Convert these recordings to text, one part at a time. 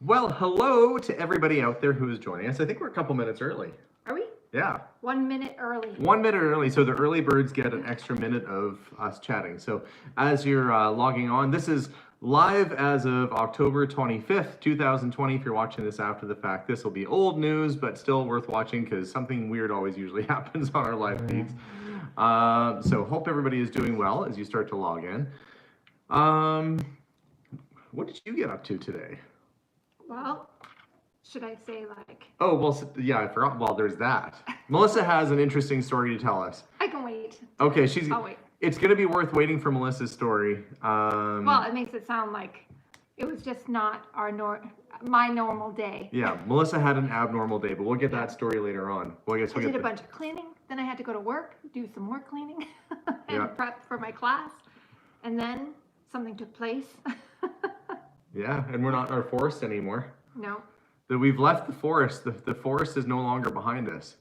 Well, hello to everybody out there who is joining us. I think we're a couple minutes early. Are we? Yeah. 1 minute early. 1 minute early, so the early birds get an extra minute of us chatting. So as you're logging on, this is live as of October 25th, 2020. If you're watching this after the fact, this will be old news, but still worth watching because something weird always usually happens on our live feeds. So hope everybody is doing well as you start to log in. What did you get up to today? Well, should I say like... Oh, well, yeah, I forgot. Well, there's that. Melissa has an interesting story to tell us. I can wait. Okay, I'll wait. It's going to be worth waiting for Melissa's story. Well, it makes it sound like it was just not my normal day. Yeah, Melissa had an abnormal day, but we'll get that story later on. Well, I did a bunch of cleaning, then I had to go to work, do some more cleaning, and prep for my class, and then something took place. Yeah, and we're not in our forest anymore. No. We've left the forest. The forest is no longer behind us.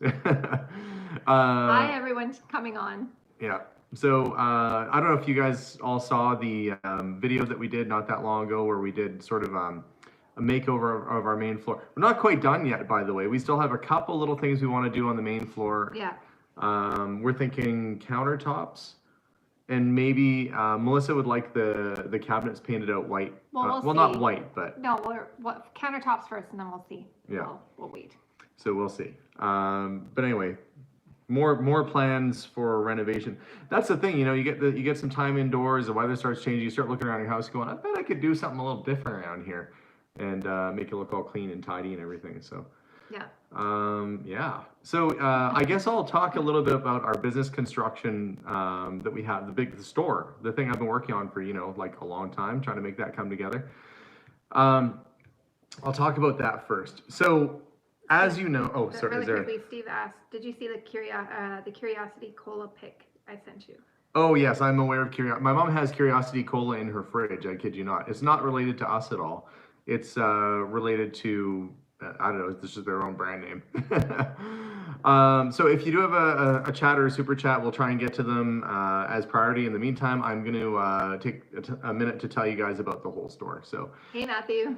Hi, everyone's coming on. Yeah. So I don't know if you guys all saw the video that we did not that long ago where we did sort of a makeover of our main floor. We're not quite done yet, by the way. We still have a couple little things we want to do on the main floor. Yeah. We're thinking countertops. And maybe Melissa would like the cabinets painted out white. Well, well, not white, but... No, countertops first, and then we'll see. Yeah. We'll wait. So we'll see. But anyway, more plans for renovation. That's the thing, you know, you get some time indoors, the weather starts changing, you start looking around your house going, I bet I could do something a little different around here and make it look all clean and tidy and everything. So... Yeah. Yeah. So I guess I'll talk a little bit about our business construction that we have, the store, the thing I've been working on for, like a long time, trying to make that come together. I'll talk about that first. So as you know, oh, sorry. Really quickly, Steve asked, did you see the Curiosity Cola pic I sent you? Oh, yes, I'm aware of Curiosity. My mom has Curiosity Cola in her fridge, I kid you not. It's not related to us at all. It's related to... I don't know, this is their own brand name. So if you do have a chat or a super chat, we'll try and get to them as priority. In the meantime, I'm going to take a minute to tell you guys about the whole store. So, hey, Matthew.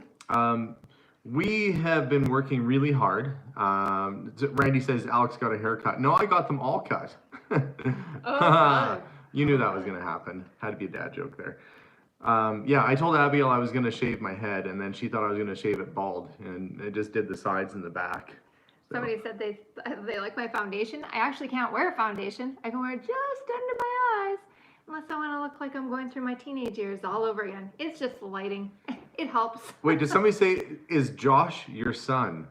We have been working really hard. Randy says Alex got a haircut. No, I got them all cut. Oh, you knew that was going to happen. Had to be a dad joke there. Yeah, I told Abigail I was going to shave my head, and then she thought I was going to shave it bald, and it just did the sides and the back. So. Somebody said they like my foundation. I actually can't wear a foundation. I can wear it just under my eyes, unless I want to look like I'm going through my teenage years all over again. It's just the lighting. It helps. Wait, did somebody say, is Josh your son?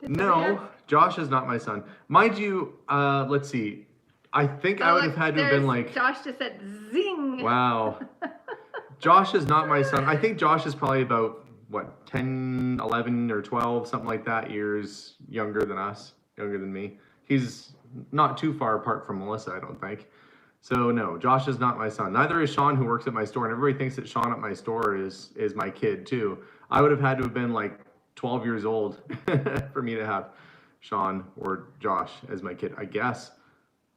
No, Josh is not my son. Mind you, let's see. I think I would have had to have been like... Josh just said zing. Wow. Josh is not my son. I think Josh is probably about, 10, 11, or 12, something like that, years younger than us, younger than me. He's not too far apart from Melissa, I don't think. So, no, Josh is not my son. Neither is Sean, who works at my store, and everybody thinks that Sean at my store is my kid, too. I would have had to have been, 12 years old for me to have Sean or Josh as my kid, I guess.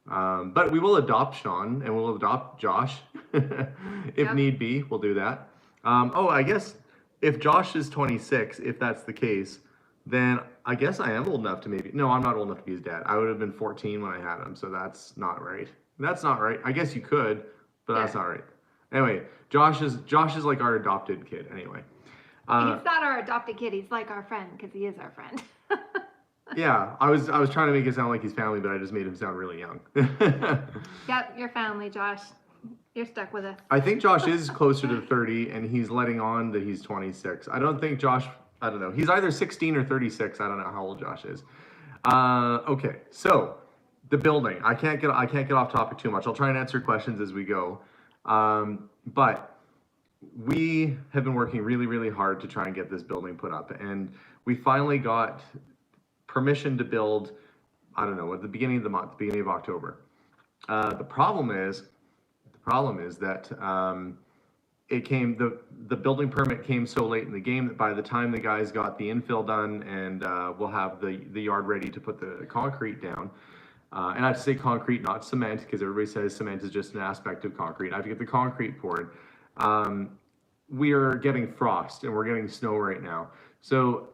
But we will adopt Sean and we'll adopt Josh if need be. We'll do that. I guess if Josh is 26, if that's the case, then I guess I am old enough to maybe. No, I'm not old enough to be his dad. I would have been 14 when I had him, so that's not right. That's not right. I guess you could, but that's not right. Anyway, Josh is like our adopted kid. Anyway, he's not our adopted kid. He's like our friend because he is our friend. Yeah, I was trying to make it sound like he's family, but I just made him sound really young. Yep, your family, Josh. You're stuck with us. I think Josh is closer to 30, and he's letting on that he's 26. I don't think Josh, I don't know. He's either 16 or 36. I don't know how old Josh is. Okay, so the building. I can't get off topic too much. I'll try and answer questions as we go. But we have been working really, really hard to try and get this building put up, and we finally got permission to build, I don't know, at the beginning of the month, beginning of October. The problem is that the building permit came so late in the game that by the time the guys got the infill done and we'll have the yard ready to put the concrete down, and I have to say concrete, not cement, because everybody says cement is just an aspect of concrete. I have to get the concrete poured. we are getting frost and we're getting snow right now. So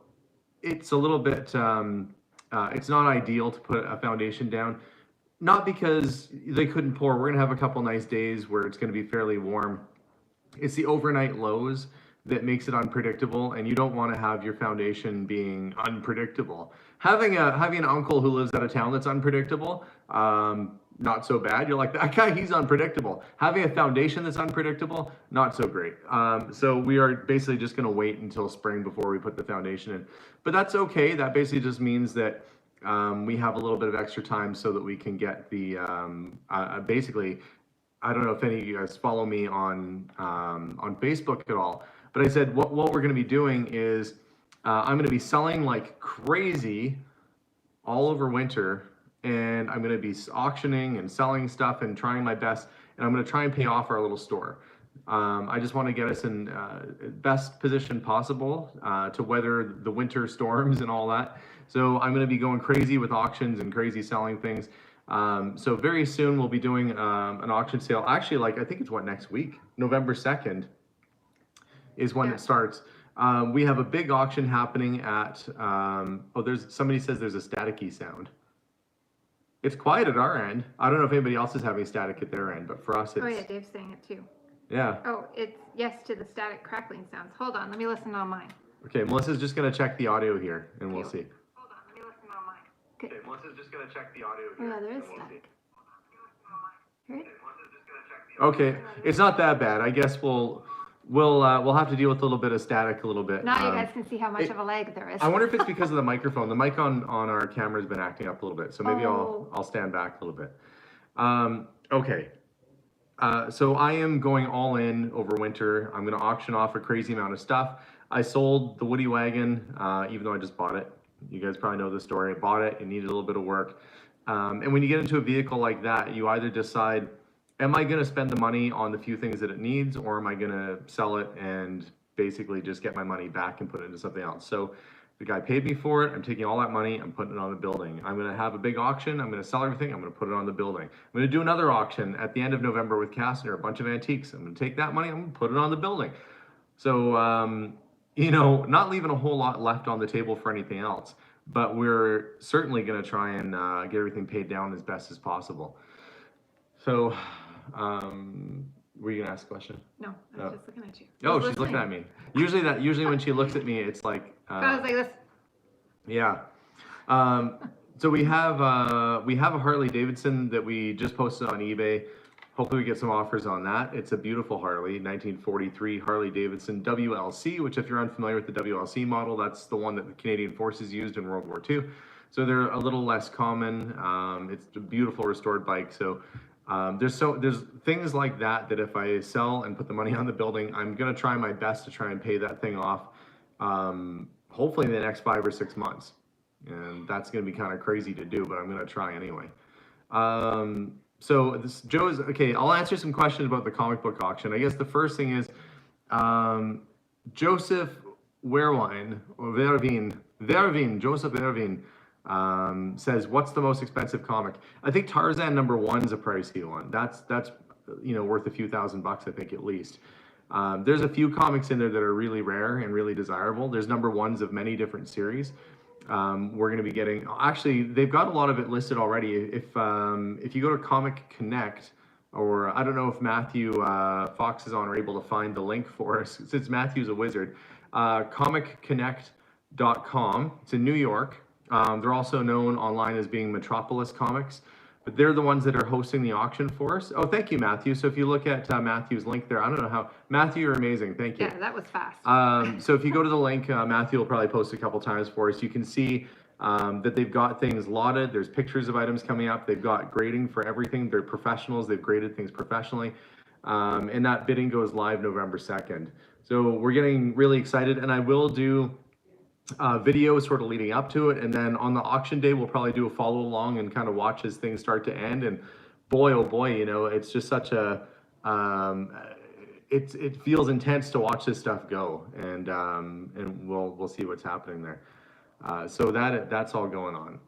it's a little bit, it's not ideal to put a foundation down. Not because they couldn't pour. We're going to have a couple nice days where it's going to be fairly warm. It's the overnight lows that makes it unpredictable, and you don't want to have your foundation being unpredictable. Having an uncle who lives out of town that's unpredictable, not so bad. You're like, that guy, he's unpredictable. Having a foundation that's unpredictable, not so great. So we are basically just going to wait until spring before we put the foundation in. But that's okay. That basically just means that we have a little bit of extra time so that we can get the basically. I don't know if any of you guys follow me on Facebook at all, but I said what we're going to be doing is I'm going to be selling like crazy all over winter, and I'm going to be auctioning and selling stuff and trying my best, and I'm going to try and pay off our little store. I just want to get us in best position possible to weather the winter storms and all that. So I'm going to be going crazy with auctions and crazy selling things. So very soon we'll be doing an auction sale. Actually, like I think it's next week, November 2nd is when it starts. We have a big auction happening at, there's somebody says there's a staticky sound. It's quiet at our end. I don't know if anybody else is having static at their end, but for us it's... Oh yeah, Dave's saying it too. Yeah. Oh, it's yes to the static crackling sounds. Hold on, let me listen on mine. Okay, Melissa's just going to check the audio here, and we'll see. Hold on, let me listen on mine. Okay, Melissa's just going to check the audio here. Oh yeah, there is static. Right? Okay, it's not that bad. I guess we'll have to deal with a little bit of static a little bit. Now you guys can see how much of a lag there is. I wonder if it's because of the microphone. The mic on our camera has been acting up a little bit, so maybe I'll stand back a little bit. Okay. So I am going all in over winter. I'm going to auction off a crazy amount of stuff. I sold the Woody wagon, even though I just bought it. You guys probably know the story. I bought it. It needed a little bit of work. And when you get into a vehicle like that, you either decide, am I going to spend the money on the few things that it needs, or am I going to sell it and basically just get my money back and put it into something else? So the guy paid me for it. I'm taking all that money. I'm putting it on the building. I'm going to have a big auction. I'm going to sell everything. I'm going to put it on the building. I'm going to do another auction at the end of November with Kastner, a bunch of antiques. I'm going to take that money. I'm going to put it on the building. So, not leaving a whole lot left on the table for anything else. But we're certainly going to try and get everything paid down as best as possible. So, were you going to ask a question? No, I was just looking at you. Oh, she's looking at me. Usually when she looks at me, it's like... I was like this. Yeah. So we have a Harley Davidson that we just posted on eBay. Hopefully we get some offers on that. It's a beautiful Harley, 1943 Harley Davidson WLC, which if you're unfamiliar with the WLC model, that's the one that the Canadian Forces used in World War II. So they're a little less common. It's a beautiful restored bike. So there's things like that if I sell and put the money on the building, I'm going to try my best to try and pay that thing off. Hopefully in the next 5 or 6 months. And that's going to be kind of crazy to do, but I'm going to try anyway. So Joe's, okay, I'll answer some questions about the comic book auction. I guess the first thing is, Joseph Joseph Vervin, says, what's the most expensive comic? I think Tarzan #1 is a pricey one. That's worth a few $1,000, I think, at least. There's a few comics in there that are really rare and really desirable. There's #1s of many different series. We're going to be getting, actually, they've got a lot of it listed already. If you go to Comic Connect, or I don't know if Matthew Fox is on or able to find the link for us, since Matthew's a wizard, comicconnect.com. It's in New York. They're also known online as being Metropolis Comics. But they're the ones that are hosting the auction for us. Oh, thank you, Matthew. So if you look at Matthew's link there, I don't know how. Matthew, you're amazing. Thank you. Yeah, that was fast. So if you go to the link, Matthew will probably post a couple times for us. You can see that they've got things lotted. There's pictures of items coming up. They've got grading for everything. They're professionals. They've graded things professionally. And that bidding goes live November 2nd. So we're getting really excited. And I will do videos sort of leading up to it, and then on the auction day we'll probably do a follow along and kind of watch as things start to end. And boy, oh boy, it's just such a it feels intense to watch this stuff go, and we'll see what's happening there. So that's all going on.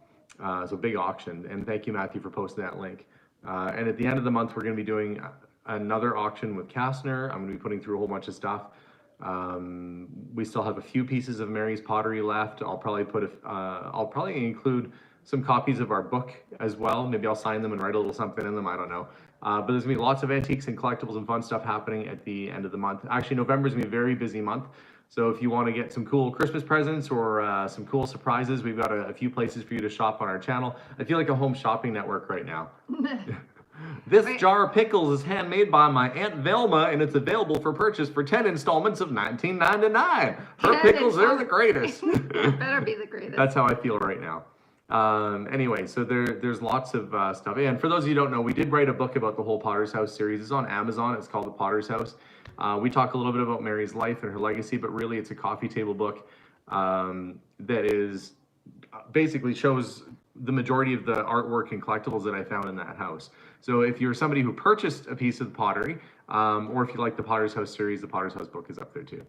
So big auction, and thank you, Matthew, for posting that link. And at the end of the month we're going to be doing another auction with Kastner. I'm going to be putting through a whole bunch of stuff. We still have a few pieces of Mary's pottery left. I'll probably include some copies of our book as well. Maybe I'll sign them and write a little something in them. I don't know. But there's gonna be lots of antiques and collectibles and fun stuff happening at the end of the month. Actually, November's gonna be a very busy month. So if you want to get some cool Christmas presents or some cool surprises, we've got a few places for you to shop on our channel. I feel like a home shopping network right now. This jar of pickles is handmade by my Aunt Velma, and it's available for purchase for 10 installments of $19.99. Her pickles are the greatest. Better be the greatest. That's how I feel right now. Anyway, so there's lots of stuff. And for those of you who don't know, we did write a book about the whole Potter's House series. It's on Amazon. It's called The Potter's House. We talk a little bit about Mary's life and her legacy, but really it's a coffee table book that is basically shows the majority of the artwork and collectibles that I found in that house. So if you're somebody who purchased a piece of pottery, or if you like the Potter's House series, the Potter's House book is up there too.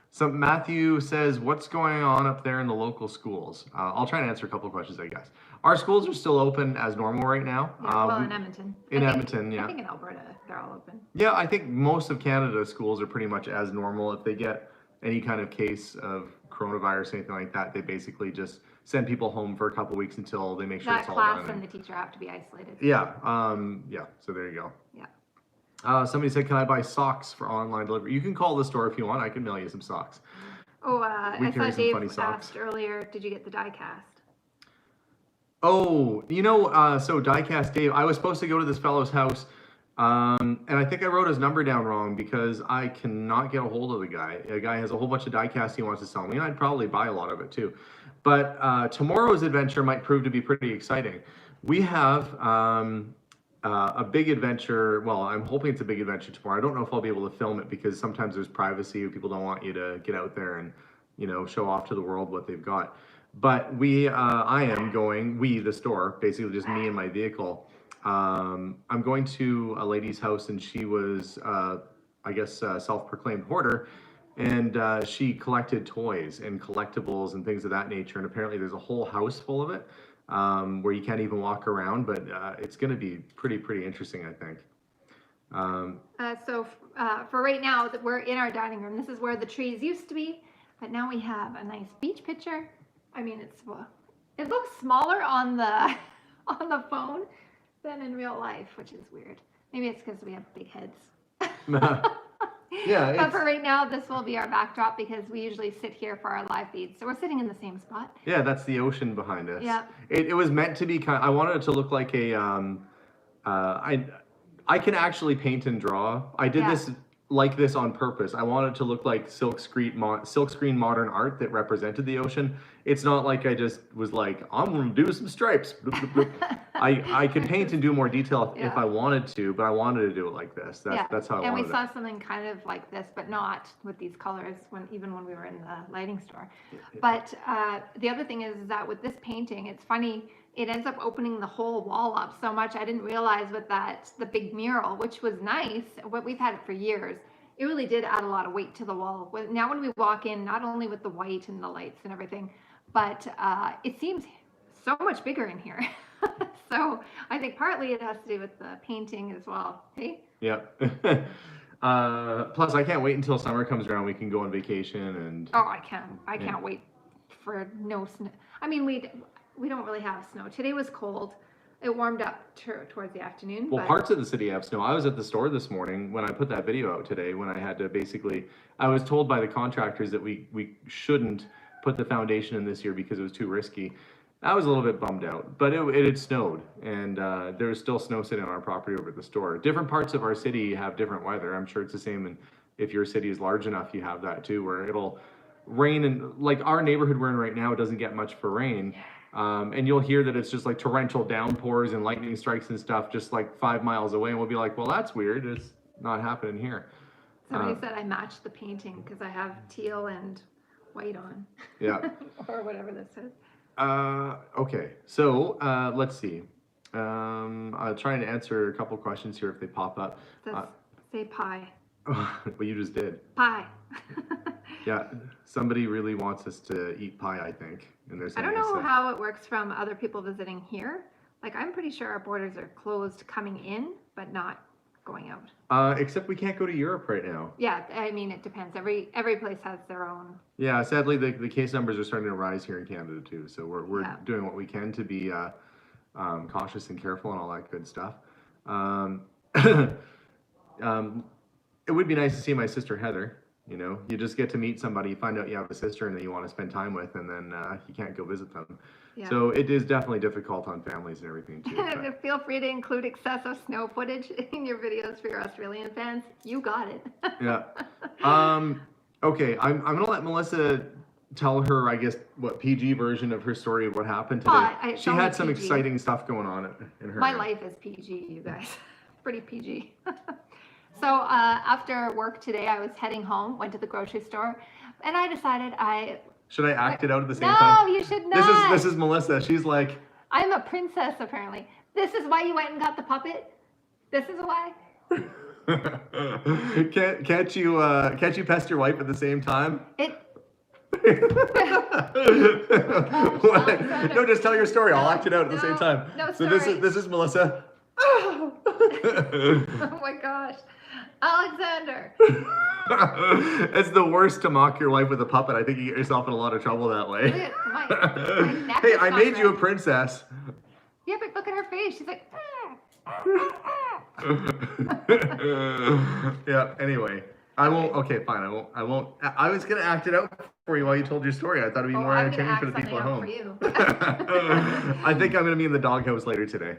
So Matthew says, what's going on up there in the local schools? I'll try and answer a couple of questions, I guess. Our schools are still open as normal right now. Yeah, well, in Edmonton. Edmonton, yeah. I think in Alberta, they're all open. Yeah, I think most of Canada's schools are pretty much as normal. If they get any kind of case of coronavirus or anything like that, they basically just send people home for a couple of weeks until they make sure That it's all class done. and the teacher have to be isolated. Yeah, yeah, so there you go. Yeah. Somebody said, can I buy socks for online delivery? You can call the store if you want. I can mail you some socks. Oh, We I carry saw some Dave funny socks. asked earlier, did you get the die cast? Oh, so Diecast Dave, I was supposed to go to this fellow's house, and I think I wrote his number down wrong because I cannot get a hold of the guy. The guy has a whole bunch of diecast he wants to sell me, and I'd probably buy a lot of it too. But tomorrow's adventure might prove to be pretty exciting. We have a big adventure. Well, I'm hoping it's a big adventure tomorrow. I don't know if I'll be able to film it because sometimes there's privacy. People don't want you to get out there and, show off to the world what they've got. But I am going, the store, basically just me and my vehicle. I'm going to a lady's house, and she was, I guess, self-proclaimed hoarder. And she collected toys and collectibles and things of that nature. And apparently there's a whole house full of it where you can't even walk around. But it's going to be pretty interesting, I think. So for right now, we're in our dining room. This is where the trees used to be. But now we have a nice beach picture. I mean, it looks smaller on the phone than in real life, which is weird. Maybe it's because we have big heads. Yeah. But for right now, this will be our backdrop because we usually sit here for our live feeds. So we're sitting in the same spot. Yeah, that's the ocean behind us. Yeah. It was meant to be I wanted it to look like a I can actually paint and draw. I did this like this on purpose. I wanted it to look like silkscreen modern art that represented the ocean. It's not like I just was like, I'm gonna do some stripes. I could paint and do more detail if I wanted to, but I wanted to do it like this. That's how I wanted it. And we saw something kind of like this, but not with these colors even when we were in the lighting store. But the other thing is that with this painting, it's funny, it ends up opening the whole wall up so much. I didn't realize with the big mural, which was nice, but we've had it for years. It really did add a lot of weight to the wall. Now when we walk in, not only with the white and the lights and everything, but it seems so much bigger in here. So I think partly it has to do with the painting as well. Hey? Yeah. Plus, I can't wait until summer comes around. We can go on vacation and. Oh, I can't wait for no snow. I mean, we don't really have snow. Today was cold. It warmed up towards the afternoon. Well, parts of the city have snow. I was at the store this morning when I put that video out today, when I had to I was told by the contractors that we shouldn't put the foundation in this year because it was too risky. I was a little bit bummed out, but it had snowed, and there was still snow sitting on our property over at the store. Different parts of our city have different weather. I'm sure it's the same, and if your city is large enough, you have that too, where it'll rain, and like our neighborhood we're in right now, it doesn't get much for rain. And you'll hear that it's just like torrential downpours and lightning strikes and stuff just like 5 miles away, and we'll be like, well, that's weird. It's not happening here. Somebody said I matched the painting because I have teal and white on. Yeah. Or whatever this is. Okay, so let's see. I'm trying to answer a couple questions here if they pop up. Say pie. Well, you just did. Pie. Yeah, somebody really wants us to eat pie, I think. And I don't know how it works from other people visiting here. Like, I'm pretty sure our borders are closed coming in, but not going out. Except we can't go to Europe right now. Yeah, I mean, it depends. Every place has their own. Yeah, sadly, the case numbers are starting to rise here in Canada too. So we're doing what we can to be cautious and careful and all that good stuff. It would be nice to see my sister Heather. You know, you just get to meet somebody, you find out you have a sister and that you want to spend time with, and then you can't go visit them. Yeah. So it is definitely difficult on families and everything too. But. Feel free to include excessive snow footage in your videos for your Australian fans. You got it. Yeah. Okay, I'm gonna let Melissa tell her, I guess, what PG version of her story of what happened today. She had some PG. Exciting stuff going on in her. My life is PG, you guys. Pretty PG. So after work today, I was heading home, went to the grocery store, and I decided Should I act it out at the same time? No, you should not. This is Melissa. She's like, I'm a princess, apparently. This is why you went and got the puppet? This is why? Can't you pest your wife at the same time? No, just tell your story. I'll act it out at the same time. No, so sorry. this is Melissa. Oh my gosh. Alexander. It's the worst to mock your wife with a puppet. I think you get yourself in a lot of trouble that way. My neck hey, is I made right. you a princess. Yeah, but look at her face. She's like, yeah, anyway. I won't. Okay, fine. I won't. I was gonna act it out for you while you told your story. I thought it'd be more entertaining for the people at home. I think I'm gonna be in the doghouse later today.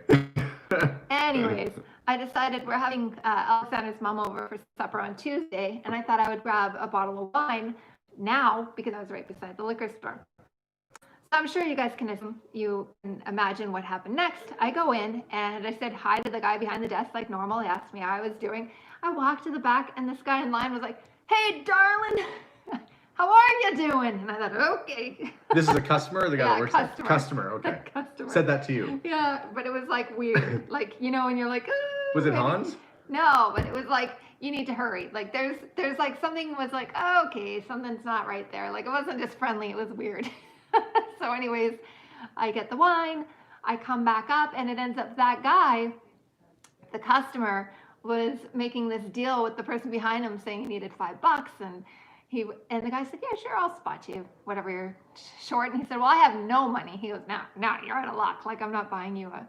Anyways, I decided we're having Alexander's mom over for supper on Tuesday, and I thought I would grab a bottle of wine now because I was right beside the liquor store. So I'm sure you guys can imagine what happened next. I go in and I said hi to the guy behind the desk like normal. He asked me how I was doing. I walked to the back and this guy in line was like, "Hey, darling, how are you doing?" And I thought, okay. This is a customer or the guy that works customer. Customer, okay. Customer. Said that to you. Yeah, but it was like weird. Like, you know, and you're like, oh, was it Hans? No, but it was like, you need to hurry. Like there's like something was like, oh, okay, something's not right there. Like it wasn't just friendly, it was weird. So anyways, I get the wine, I come back up, and it ends up that guy, the customer, was making this deal with the person behind him saying he needed $5, and the guy said, "Yeah, sure, I'll spot you, whatever you're short." And he said, "Well, I have no money." He goes, "No, you're out of luck. Like, I'm not buying you a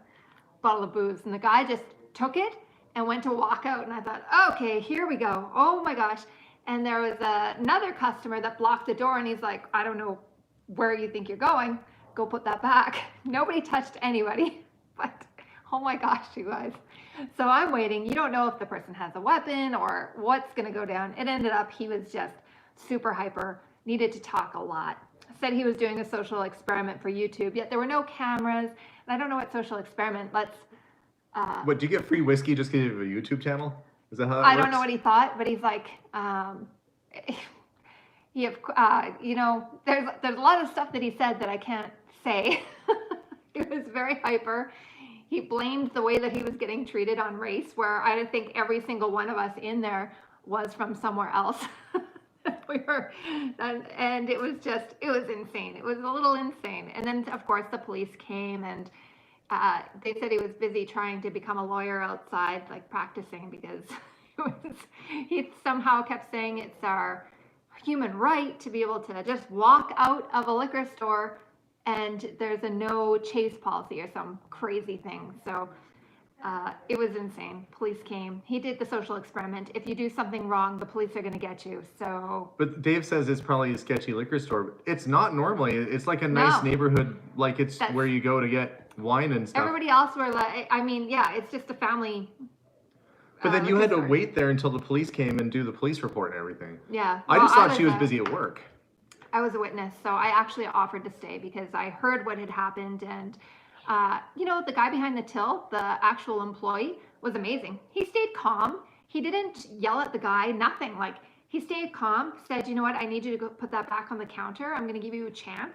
bottle of booze." And the guy just took it and went to walk out. And I thought, okay, here we go. Oh my gosh. And there was another customer that blocked the door, and he's like, "I don't know where you think you're going. Go put that back." Nobody touched anybody, but oh my gosh, you guys. So I'm waiting. You don't know if the person has a weapon or what's going to go down. It ended up he was just super hyper, needed to talk a lot. Said he was doing a social experiment for YouTube, yet there were no cameras. And I don't know what social experiment. Let's. What, do you get free whiskey just because you have a YouTube channel? Is that how that I works? don't know what he thought, but he's like, you know, there's a lot of stuff that he said that I can't say. He was very hyper. He blamed the way that he was getting treated on race, where I think every single one of us in there was from somewhere else. And it was insane. It was a little insane. And then, of course, the police came, and they said he was busy trying to become a lawyer outside, like practicing, because he somehow kept saying it's our human right to be able to just walk out of a liquor store and there's a no chase policy or some crazy thing. So it was insane. Police came. He did the social experiment. If you do something wrong, the police are going to get you. So. But Dave says it's probably a sketchy liquor store. It's not normally. It's like a nice neighborhood, like it's where you go to get wine and stuff. Everybody else were like, I mean, yeah, it's just a family. But then you had to wait there until the police came and do the police report and everything. Yeah. I just thought she was busy at work. I was a witness, so I actually offered to stay because I heard what had happened. And, you know, the guy behind the till, the actual employee, was amazing. He stayed calm. He didn't yell at the guy, nothing. Like, he stayed calm, said, "You know what, I need you to go put that back on the counter. I'm going to give you a chance.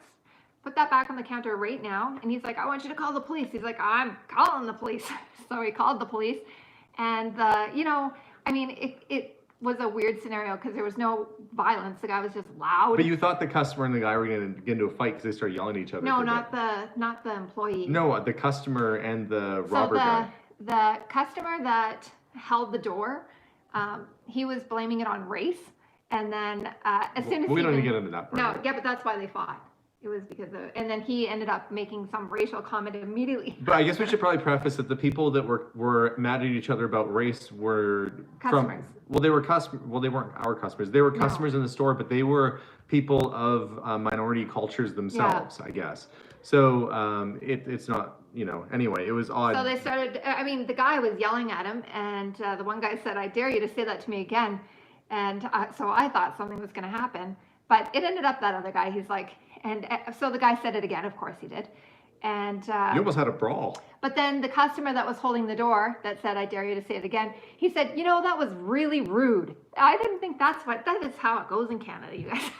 Put that back on the counter right now." And he's like, "I want you to call the police." He's like, "I'm calling the police." So he called the police. And, you know, I mean, it was a weird scenario because there was no violence. The guy was just loud. But you thought the customer and the guy were going to get into a fight because they started yelling at each other. No, not the employee. No, the customer and the robber guy. The customer that held the door, he was blaming it on race. And then as soon as we he don't need to even- get into that part. No, yeah, but that's why they fought. It was because of, and then he ended up making some racial comment immediately. But I guess we should probably preface that the people that were mad at each other about race were Customers. they weren't our customers. They were customers in the store, but they were people of minority cultures themselves, I guess. So it's not, anyway, it was odd. So they started, I mean, the guy was yelling at him, and the one guy said, "I dare you to say that to me again." And so I thought something was going to happen, but it ended up that other guy, he's like, and so the guy said it again, of course he did. And you almost had a brawl. But then the customer that was holding the door that said, "I dare you to say it again," he said, "That was really rude." I didn't think that is how it goes in Canada, you guys.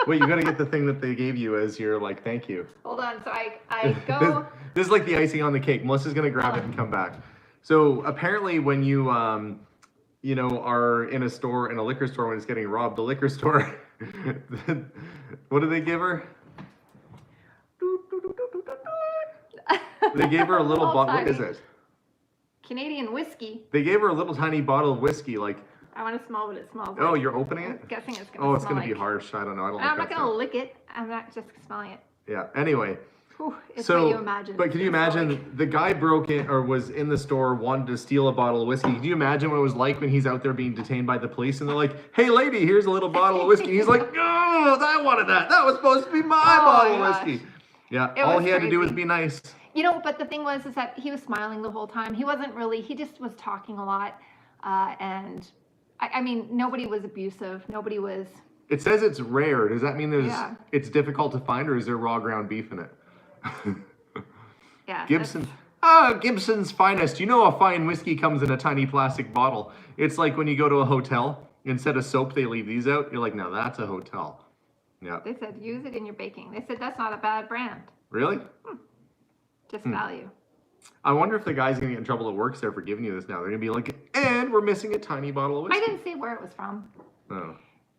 Wait, you got to get the thing that they gave you as your, thank you. Hold on, so I go. This is like the icing on the cake. Melissa's going to grab it and come back. So apparently when you, are in a liquor store when it's getting robbed, the liquor store, what do they give her? They gave her a little bottle. What is it? Canadian whiskey. They gave her a little tiny bottle of whiskey, I want to smell what it smells like. Oh, you're opening it? I'm guessing it's going to Oh, it's smell going to like. be harsh. I don't know. I'm not going to lick it. I'm not just smelling it. Yeah. Anyway. Whew, it's what you imagine. But can you imagine the guy broke in or was in the store, wanted to steal a bottle of whiskey? Can you imagine what it was like when he's out there being detained by the police and they're like, "Hey lady, here's a little bottle of whiskey." He's like, "No, I wanted that. That was supposed to be my bottle of whiskey." Yeah. All he had to do was be nice. But the thing was is that he was smiling the whole time. He wasn't really, he just was talking a lot. And I mean, nobody was abusive. Nobody was. It says it's rare. Does that mean it's difficult to find, or is there raw ground beef in it? Yeah. Gibson's finest. A fine whiskey comes in a tiny plastic bottle. It's like when you go to a hotel, instead of soap, they leave these out. You're like, "No, that's a hotel." Yeah. They said, use it in your baking. They said, that's not a bad brand. Really? Just value. I wonder if the guy's going to get in trouble at work there for giving you this now. They're going to be like, "And we're missing a tiny bottle of whiskey." I didn't say where it was from. Oh.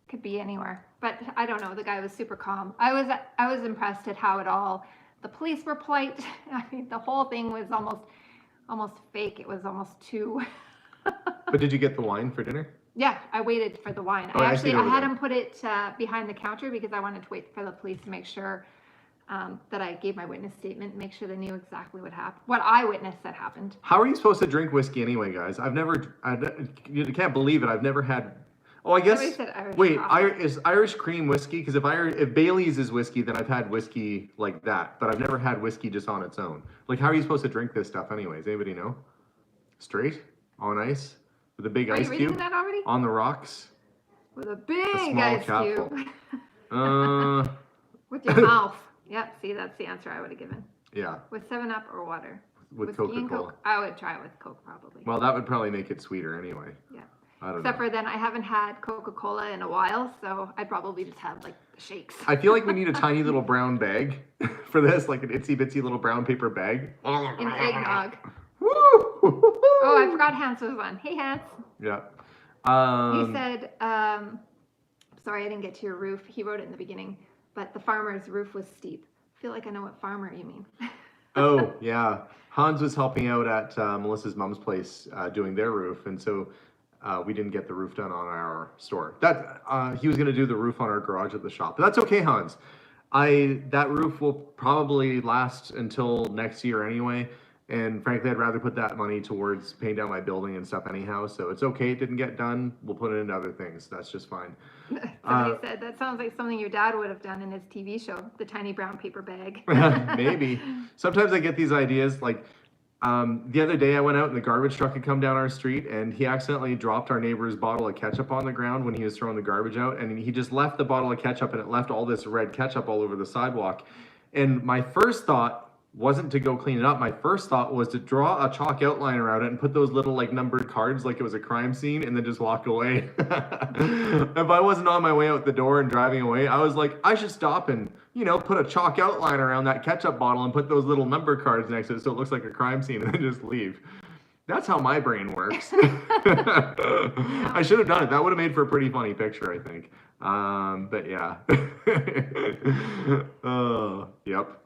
Could be anywhere. But I don't know. The guy was super calm. I was impressed at how the police were polite. I mean, the whole thing was almost fake. It was almost too. But did you get the wine for dinner? Yeah, I waited for the wine. Oh, I had him put it behind the counter because I wanted to wait for the police to make sure that I gave my witness statement, make sure they knew exactly what happened, what I witnessed that happened. How are you supposed to drink whiskey anyway, guys? You can't believe it. I've never had. Oh, I guess. Wait, is Irish cream whiskey? Because if Bailey's is whiskey, then I've had whiskey like that, but I've never had whiskey just on its own. How are you supposed to drink this stuff anyways? Anybody know? Straight on ice with a big ice cube that already? On the rocks with a big ice cube. With your mouth. Yep. See, that's the answer I would have given. Yeah. With 7-Up or water. With Coca-Cola. I would try it with Coke probably. Well, that would probably make it sweeter anyway. Yeah. I don't know. Except for then I haven't had Coca-Cola in a while, so I'd probably just have the shakes. I feel like we need a tiny little brown bag for this, like an itsy bitsy little brown paper bag. An eggnog. Woo! Oh, I forgot Hans was on. Hey, Hans. Yeah. He said, sorry, I didn't get to your roof. He wrote it in the beginning, but the farmer's roof was steep. I feel like I know what farmer you mean. Oh, yeah. Hans was helping out at Melissa's mom's place doing their roof, and so we didn't get the roof done on our store. He was going to do the roof on our garage at the shop, but that's okay, Hans. That roof will probably last until next year anyway, and frankly, I'd rather put that money towards paying down my building and stuff anyhow, so it's okay it didn't get done. We'll put it into other things. That's just fine. Somebody said, that sounds like something your dad would have done in his TV show, the tiny brown paper bag. Maybe. Sometimes I get these ideas, the other day I went out and the garbage truck had come down our street and he accidentally dropped our neighbor's bottle of ketchup on the ground when he was throwing the garbage out, and he just left the bottle of ketchup and it left all this red ketchup all over the sidewalk. And my first thought wasn't to go clean it up. My first thought was to draw a chalk outline around it and put those little numbered cards like it was a crime scene and then just walk away. If I wasn't on my way out the door and driving away, I was like, I should stop and, put a chalk outline around that ketchup bottle and put those little number cards next to it so it looks like a crime scene and then just leave. That's how my brain works. I should have done it. That would have made for a pretty funny picture, I think. But yeah. Yep.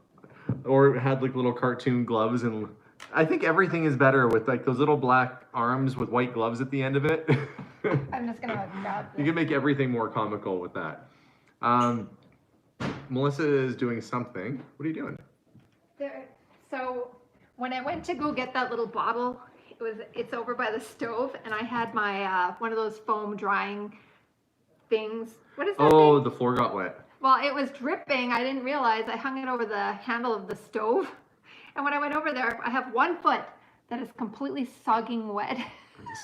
Or it had little cartoon gloves and I think everything is better with like those little black arms with white gloves at the end of it. I'm just gonna grab You this. can make everything more comical with that. Melissa is doing something. What are you doing? So when I went to go get that little bottle, it's over by the stove, and I had my one of those foam drying things. What is that Oh, thing? the floor got wet. Well, it was dripping. I didn't realize. I hung it over the handle of the stove, and when I went over there, I have one foot that is completely sogging wet.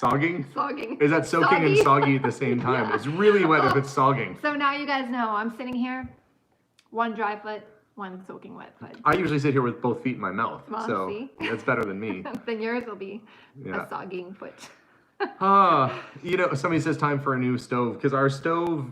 Sogging? Sogging. Is that soaking and Soggy. soggy at the same time? Yeah. It's really wet if it's sogging. So now you guys know I'm sitting here, one dry foot, one soaking wet foot. I usually sit here with both feet in my mouth, Well, so see? that's better than me. Then yours will be Yeah. a sogging foot. You know, somebody says time for a new stove because our stove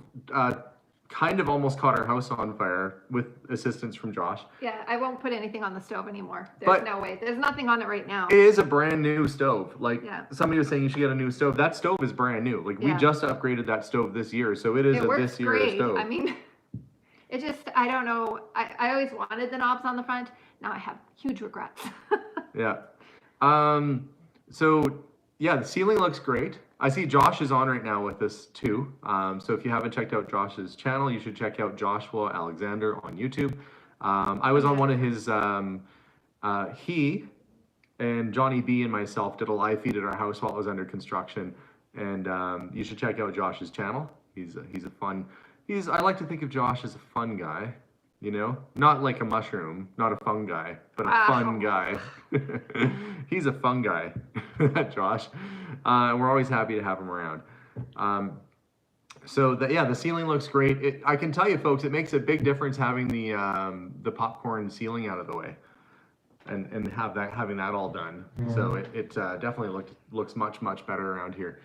kind of almost caught our house on fire with assistance from Josh. Yeah, I won't put anything on the stove anymore. There's But- no way. There's nothing on it right now. It is a brand new stove. Like Yeah. somebody was saying you should get a new stove. That stove is brand new. Like we Yeah. just upgraded that stove this year, so it is It a works this year great. stove. I mean, it just, I don't know. I always wanted the knobs on the front. Now I have huge regrets. Yeah. So yeah, the ceiling looks great. I see Josh is on right now with us too. So if you haven't checked out Josh's channel, you should check out Joshua Alexander on YouTube. I was on one of his, he and Johnny B and myself did a live feed at our house while it was under construction. And you should check out Josh's channel. He's a fun, I like to think of Josh as a fun guy, you know, not like a mushroom, not a fungi, but a fun guy. He's a fun guy, Josh. And we're always happy to have him around. So the ceiling looks great. I can tell you folks, it makes a big difference having the popcorn ceiling out of the way and having that all done. So it definitely looks much better around here.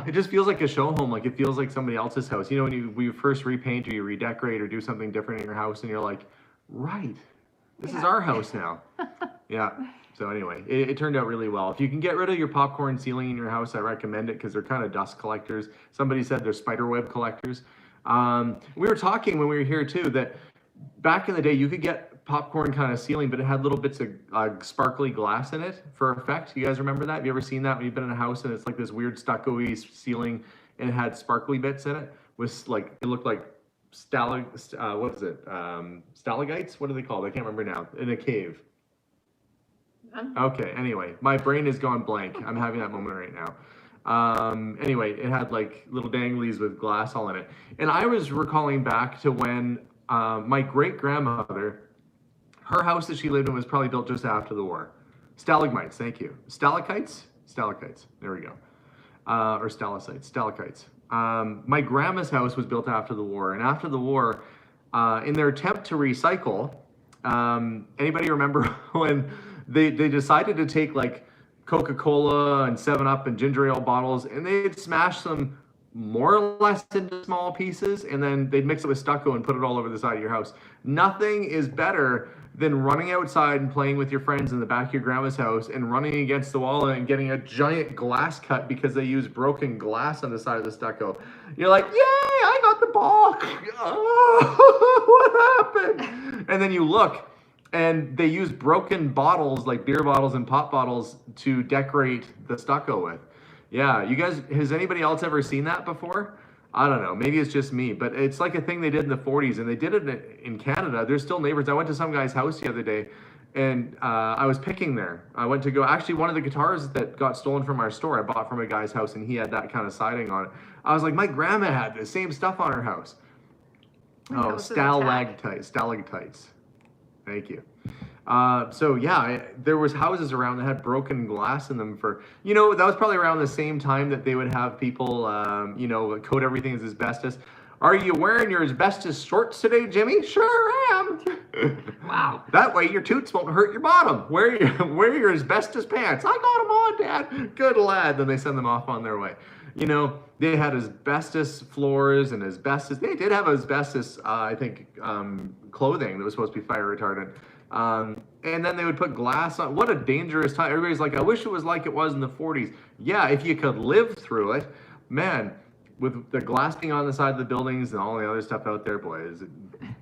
It just feels like a show home. Like it feels like somebody else's house. You know, when you first repaint or you redecorate or do something different in your house and you're like, right, this is our house now. Yeah. So anyway, it turned out really well. If you can get rid of your popcorn ceiling in your house, I recommend it because they're kind of dust collectors. Somebody said they're spiderweb collectors. We were talking when we were here too that back in the day you could get popcorn kind of ceiling, but it had little bits of sparkly glass in it for effect. You guys remember that? Have you ever seen that when you've been in a house and it's like this weird stucco-y ceiling and it had sparkly bits in it? With like, it looked like stalagites? What are they called? I can't remember now. In a cave. Okay, anyway, my brain has gone blank. I'm having that moment right now. Anyway, it had like little danglies with glass all in it. And I was recalling back to when my great-grandmother, her house that she lived in was probably built just after the war. Stalagmites, thank you. Stalactites? Stalactites, there we go. Or stalactites. My grandma's house was built after the war. And after the war, in their attempt to recycle, anybody remember when they decided to take like Coca-Cola and 7-Up and ginger ale bottles and they'd smash them more or less into small pieces and then they'd mix it with stucco and put it all over the side of your house. Nothing is better than running outside and playing with your friends in the back of your grandma's house and running against the wall and getting a giant glass cut because they use broken glass on the side of the stucco. You're like, yay, I got the ball. Oh, what happened? And then you look and they use broken bottles like beer bottles and pop bottles to decorate the stucco with. Yeah, you guys, has anybody else ever seen that before? I don't know, maybe it's just me, but it's like a thing they did in the 40s and they did it in Canada. There's still neighbors. I went to some guy's house the other day and I was picking there. I went to go, actually one of the guitars that got stolen from our store, I bought from a guy's house and he had that kind of siding on it. I was like, my grandma had the same stuff on her house. Oh, stalactites. Thank you. So yeah, there was houses around that had broken glass in them for, you know, that was probably around the same time that they would have people, you know, coat everything as asbestos. Are you wearing your asbestos shorts today, Jimmy? Sure am. Wow. That way your toots won't hurt your bottom. Wear your asbestos pants. I got them on, Dad. Good lad. Then they send them off on their way. You know, they had asbestos floors and asbestos. They did have asbestos, I think, clothing that was supposed to be fire retardant. And then they would put glass on. What a dangerous time. Everybody's like, I wish it was like it was in the 40s. Yeah, if you could live through it, man, with the glass being on the side of the buildings and all the other stuff out there, boy,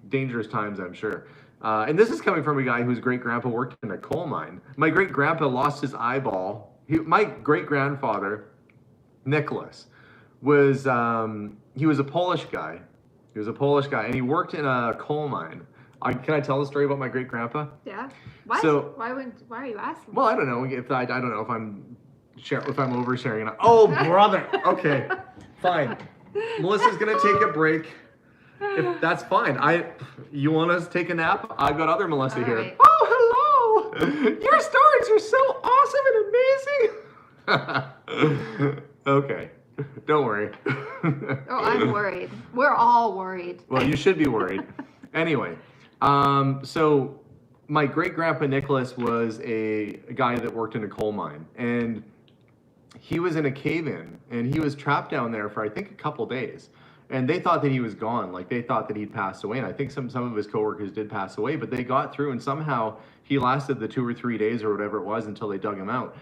dangerous times, I'm sure. And this is coming from a guy whose great grandpa worked in a coal mine. My great grandpa lost his eyeball. My great grandfather, Nicholas, was he was a Polish guy. He was a Polish guy, and he worked in a coal mine. Can I tell the story about my great grandpa? Yeah. Why? So, why are you asking? well, I don't know if I don't know if I'm oversharing. Oh, brother. Okay, fine. Melissa's gonna take a break. If that's fine. You want us to take a nap? I've got other Melissa All here. right. Oh, hello. Your stories are so awesome and amazing. Okay. Don't worry. Oh, I'm worried. We're all worried. Well, you should be worried. Anyway, so my great grandpa Nicholas was a guy that worked in a coal mine, and he was in a cave-in, and he was trapped down there for I think a couple days. And they thought that he was gone, like they thought that he'd passed away. And I think some of his coworkers did pass away, but they got through, and somehow he lasted the 2 or 3 days or whatever it was until they dug him out.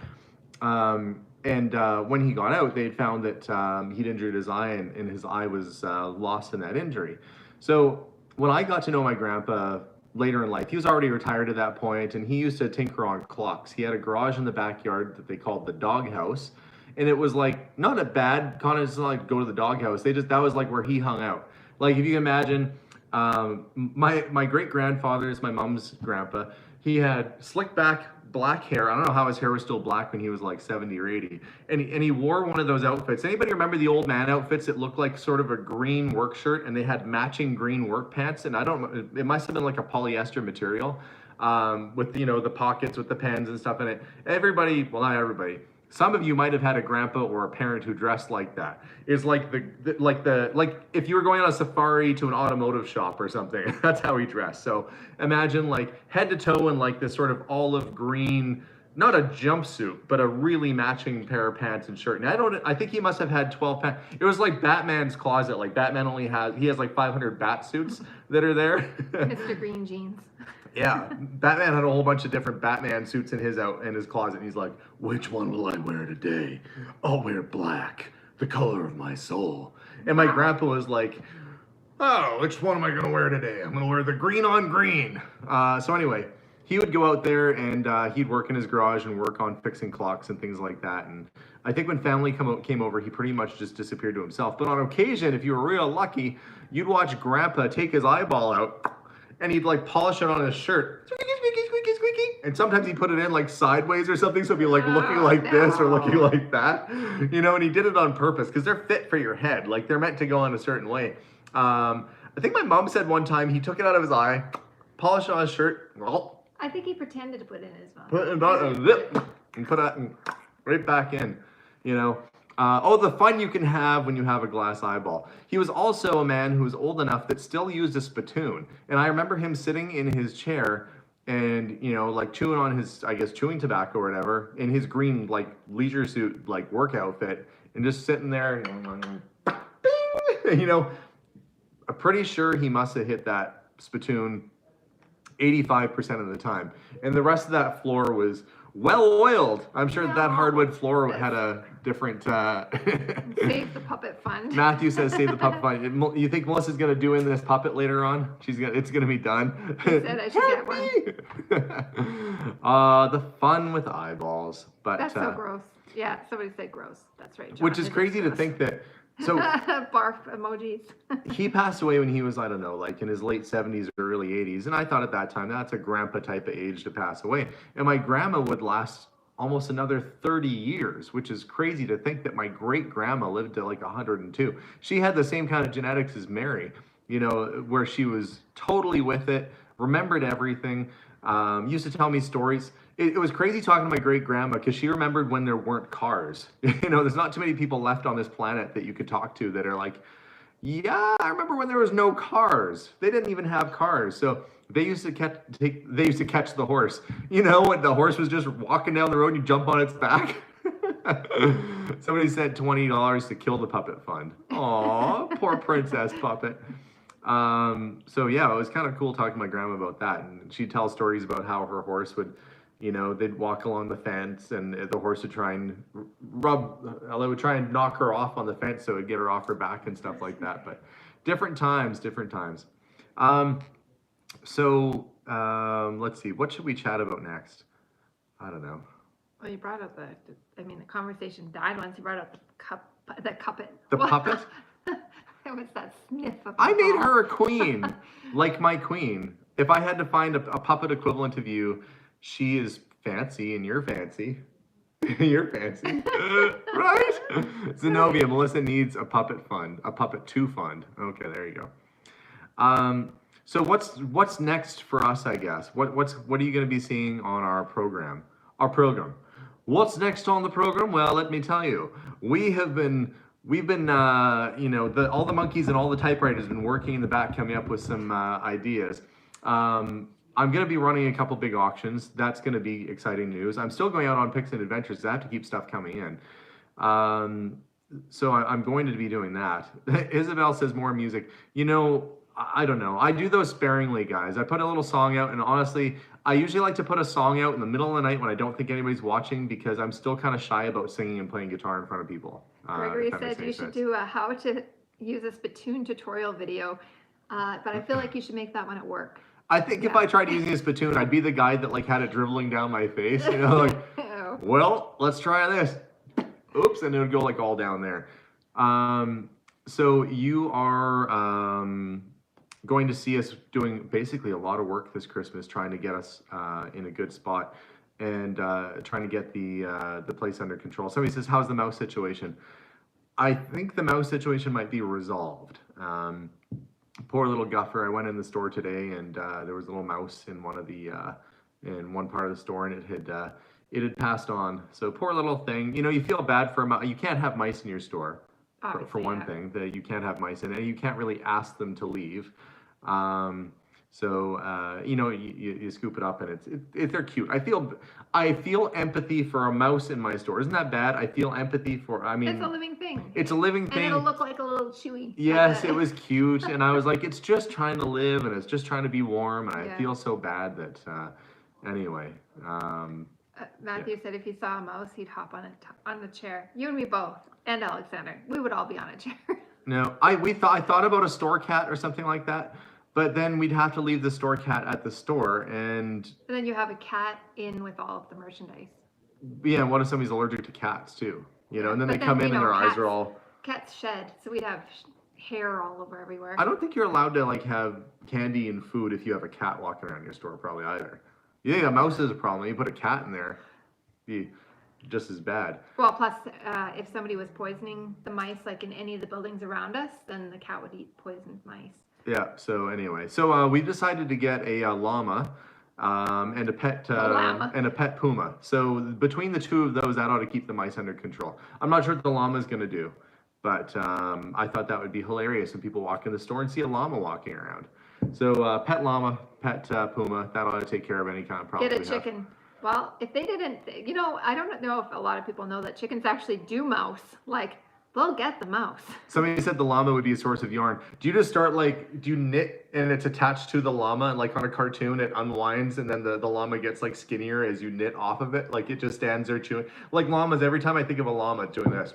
When he got out, they had found that he'd injured his eye, and his eye was lost in that injury. So when I got to know my grandpa later in life, he was already retired at that point, and he used to tinker on clocks. He had a garage in the backyard that they called the doghouse. And it was like, not a bad kind of, just like go to the doghouse. That was like where he hung out. Like if you can imagine, my great grandfather's my mom's grandpa. He had slick back black hair. I don't know how his hair was still black when he was like 70 or 80. And he wore one of those outfits. Anybody remember the old man outfits that looked like sort of a green work shirt, and they had matching green work pants? And I don't know, it must have been like a polyester material with, the pockets with the pens and stuff in it. Everybody, well, not everybody. Some of you might have had a grandpa or a parent who dressed like that. It's like like if you were going on a safari to an automotive shop or something. That's how he dressed. So imagine like head to toe in like this sort of olive green, not a jumpsuit, but a really matching pair of pants and shirt. And I think he must have had 12 pants. It was like Batman's closet. Like Batman he has like 500 bat suits that are there. Mr. Green Jeans. Yeah, Batman had a whole bunch of different Batman suits in his closet, and he's like, which one will I wear today? I'll wear black, the color of my soul. And my grandpa was like, oh, which one am I going to wear today? I'm going to wear the green on green. So anyway, he would go out there, and he'd work in his garage and work on fixing clocks and things like that. And I think when family came over, he pretty much just disappeared to himself. But on occasion, if you were real lucky, you'd watch Grandpa take his eyeball out, and he'd like polish it on his shirt. Squeaky, squeaky, squeaky, squeaky. And sometimes he'd put it in like sideways or something, so it'd be like looking like this or looking like that. And he did it on purpose because they're fit for your head. Like they're meant to go in a certain way. I think my mom said one time he took it out of his eye, polished it on his shirt. Well, I think he pretended to put it in his mouth. put it on and put it right back in, the fun you can have when you have a glass eyeball. He was also a man who was old enough that still used a spittoon. And I remember him sitting in his chair and, like chewing on his, I guess, chewing tobacco or whatever, in his green, like, leisure suit, like, work outfit, and just sitting there, and, bing, I'm pretty sure he must have hit that spittoon 85% of the time. And the rest of that floor was well oiled. I'm sure that hardwood floor had a different Save the puppet fund. Matthew says save the puppet fund. You think Melissa's gonna do in this puppet later on? It's gonna be done. He said I should get one. The fun with eyeballs. But that's so gross. Yeah, somebody said gross. That's right, John. Which is crazy to think that. So barf emojis. He passed away when he was, I don't know, like in his late 70s or early 80s. And I thought at that time, that's a grandpa type of age to pass away. And my grandma would last almost another 30 years, which is crazy to think that my great grandma lived to like 102. She had the same kind of genetics as Mary, where she was totally with it, remembered everything, used to tell me stories. It was crazy talking to my great grandma because she remembered when there weren't cars. There's not too many people left on this planet that you could talk to that are like, yeah, I remember when there was no cars. They didn't even have cars. So they used to catch the horse. When the horse was just walking down the road, you jump on its back. Somebody said $20 to kill the puppet fund. Aw, poor princess puppet. So yeah, it was kind of cool talking to my grandma about that. And she'd tell stories about how her horse would, they'd walk along the fence and the horse would try and knock her off on the fence so it would get her off her back and stuff like that. But different times. So let's see. What should we chat about next? I don't know. Well, you brought up the conversation died once you brought up the cuppet. The puppet? It was that sniff of I made ball. her a queen, like my queen. If I had to find a puppet equivalent of you, she is fancy and you're fancy. You're fancy, right? Zenobia, Melissa needs a puppet fund, a puppet to fund. Okay, there you go. So what's next for us? I guess what are you going to be seeing on our program? Our program. What's next on the program? Well, let me tell you, we've been all the monkeys and all the typewriters have been working in the back, coming up with some ideas. I'm going to be running a couple big auctions. That's going to be exciting news. I'm still going out on Picks and Adventures because I have to keep stuff coming in. So I'm going to be doing that. Isabel says more music. I don't know. I do those sparingly, guys. I put a little song out, and honestly, I usually like to put a song out in the middle of the night when I don't think anybody's watching because I'm still kind of shy about singing and playing guitar in front of people. Gregory said you should do a how to use a spittoon tutorial video, but I feel like you should make that one at work. I think if I tried using a spittoon, I'd be the guy that like had it dribbling down my face, like, well, let's try this. Oops, and it would go like all down there. So you are going to see us doing basically a lot of work this Christmas, trying to get us in a good spot and trying to get the place under control. Somebody says, how's the mouse situation? I think the mouse situation might be resolved. Poor little Guffer. I went in the store today and there was a little mouse in in one part of the store, and it had passed on. So poor little thing. You feel bad for a mouse. You can't have mice in your store. For one thing, that you can't have mice in it. You can't really ask them to leave. You scoop it up and they're cute. I feel empathy for a mouse in my store. Isn't that bad? I feel empathy for. It's a living thing. It's a living thing. And it'll look like a little chewy. Yes, it was cute, and I was like, it's just trying to live, and it's just trying to be warm, and I feel so bad that. Anyway. Matthew said if he saw a mouse, he'd hop on the chair. You and me both, and Alexander. We would all be on a chair. No, I thought about a store cat or something like that, but then we'd have to leave the store cat at the store, and then you have a cat in with all of the merchandise. Yeah, and what if somebody's allergic to cats too? And then they come in and their eyes are all. Cats shed, so we'd have hair all over everywhere. I don't think you're allowed to like have candy and food if you have a cat walking around your store, probably either. You think a mouse is a problem? You put a cat in there, be just as bad. Well, plus, if somebody was poisoning the mice, like in any of the buildings around us, then the cat would eat poisoned mice. Yeah. So anyway, we decided to get a llama, and a pet puma. So between the two of those, that ought to keep the mice under control. I'm not sure what the llama is going to do, but I thought that would be hilarious when people walk in the store and see a llama walking around. So pet llama, pet puma, that ought to take care of any kind of problem. Get a chicken. Well, if they didn't, I don't know if a lot of people know that chickens actually do mouse. Like, they'll get the mouse. Somebody said the llama would be a source of yarn. Do you just start do you knit and it's attached to the llama, and like on a cartoon it unwinds and then the llama gets like skinnier as you knit off of it? Like it just stands there chewing. Like llamas, every time I think of a llama doing this.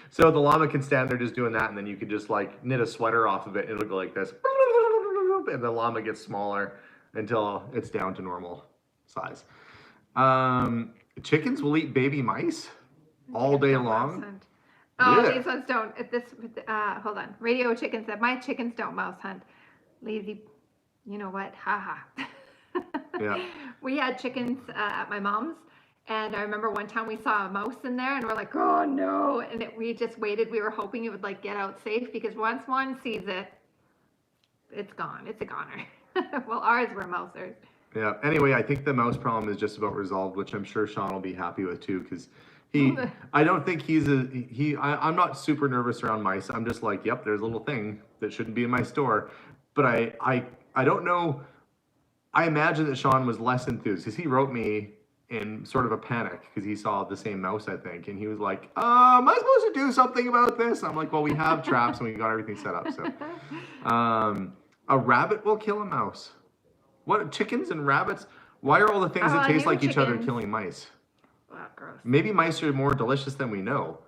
So the llama can stand there just doing that, and then you could just like knit a sweater off of it, and it'll go like this. And the llama gets smaller until it's down to normal size. Chickens will eat baby mice all day long. Oh, these ones don't. Hold on. Radio Chicken said, my chickens don't mouse hunt. Lazy, you know what? Ha ha. Yeah. We had chickens at my mom's, and I remember one time we saw a mouse in there, and we're like, oh no. And we just waited. We were hoping it would like get out safe, because once one sees it, it's gone. It's a goner. Well, ours were mousers. Yeah. Anyway, I think the mouse problem is just about resolved, which I'm sure Sean will be happy with too, because I don't think I'm not super nervous around mice. I'm just like, yep, there's a little thing that shouldn't be in my store. But I don't know. I imagine that Sean was less enthused, because he wrote me in sort of a panic because he saw the same mouse, I think. And he was like, am I supposed to do something about this? I'm like, well, we have traps and we got everything set up. So a rabbit will kill a mouse. What, chickens and rabbits? Why are all the things that taste like each other killing mice? Wow, gross. Maybe mice are more delicious than we know.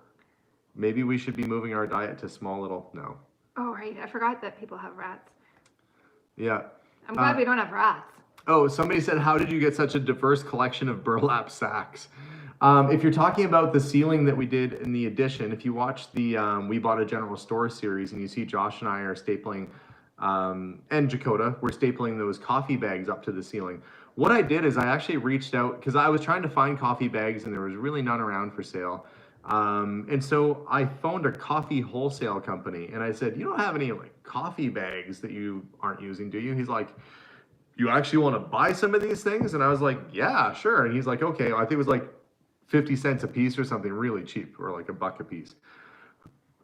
Maybe we should be moving our diet to small little, no. Oh, right. I forgot that people have rats. Yeah. I'm glad we don't have rats. Oh, somebody said, how did you get such a diverse collection of burlap sacks? If you're talking about the ceiling that we did in the addition, if you watch the We Bought a General Store series and you see Josh and I are stapling, and Jakota, we're stapling those coffee bags up to the ceiling. What I did is I actually reached out because I was trying to find coffee bags and there was really none around for sale. And so I phoned a coffee wholesale company and I said, you don't have any like coffee bags that you aren't using, do you? He's like, you actually want to buy some of these things? And I was like, yeah, sure. And he's like, okay, I think it was like 50 cents a piece or something really cheap, or like $1 a piece.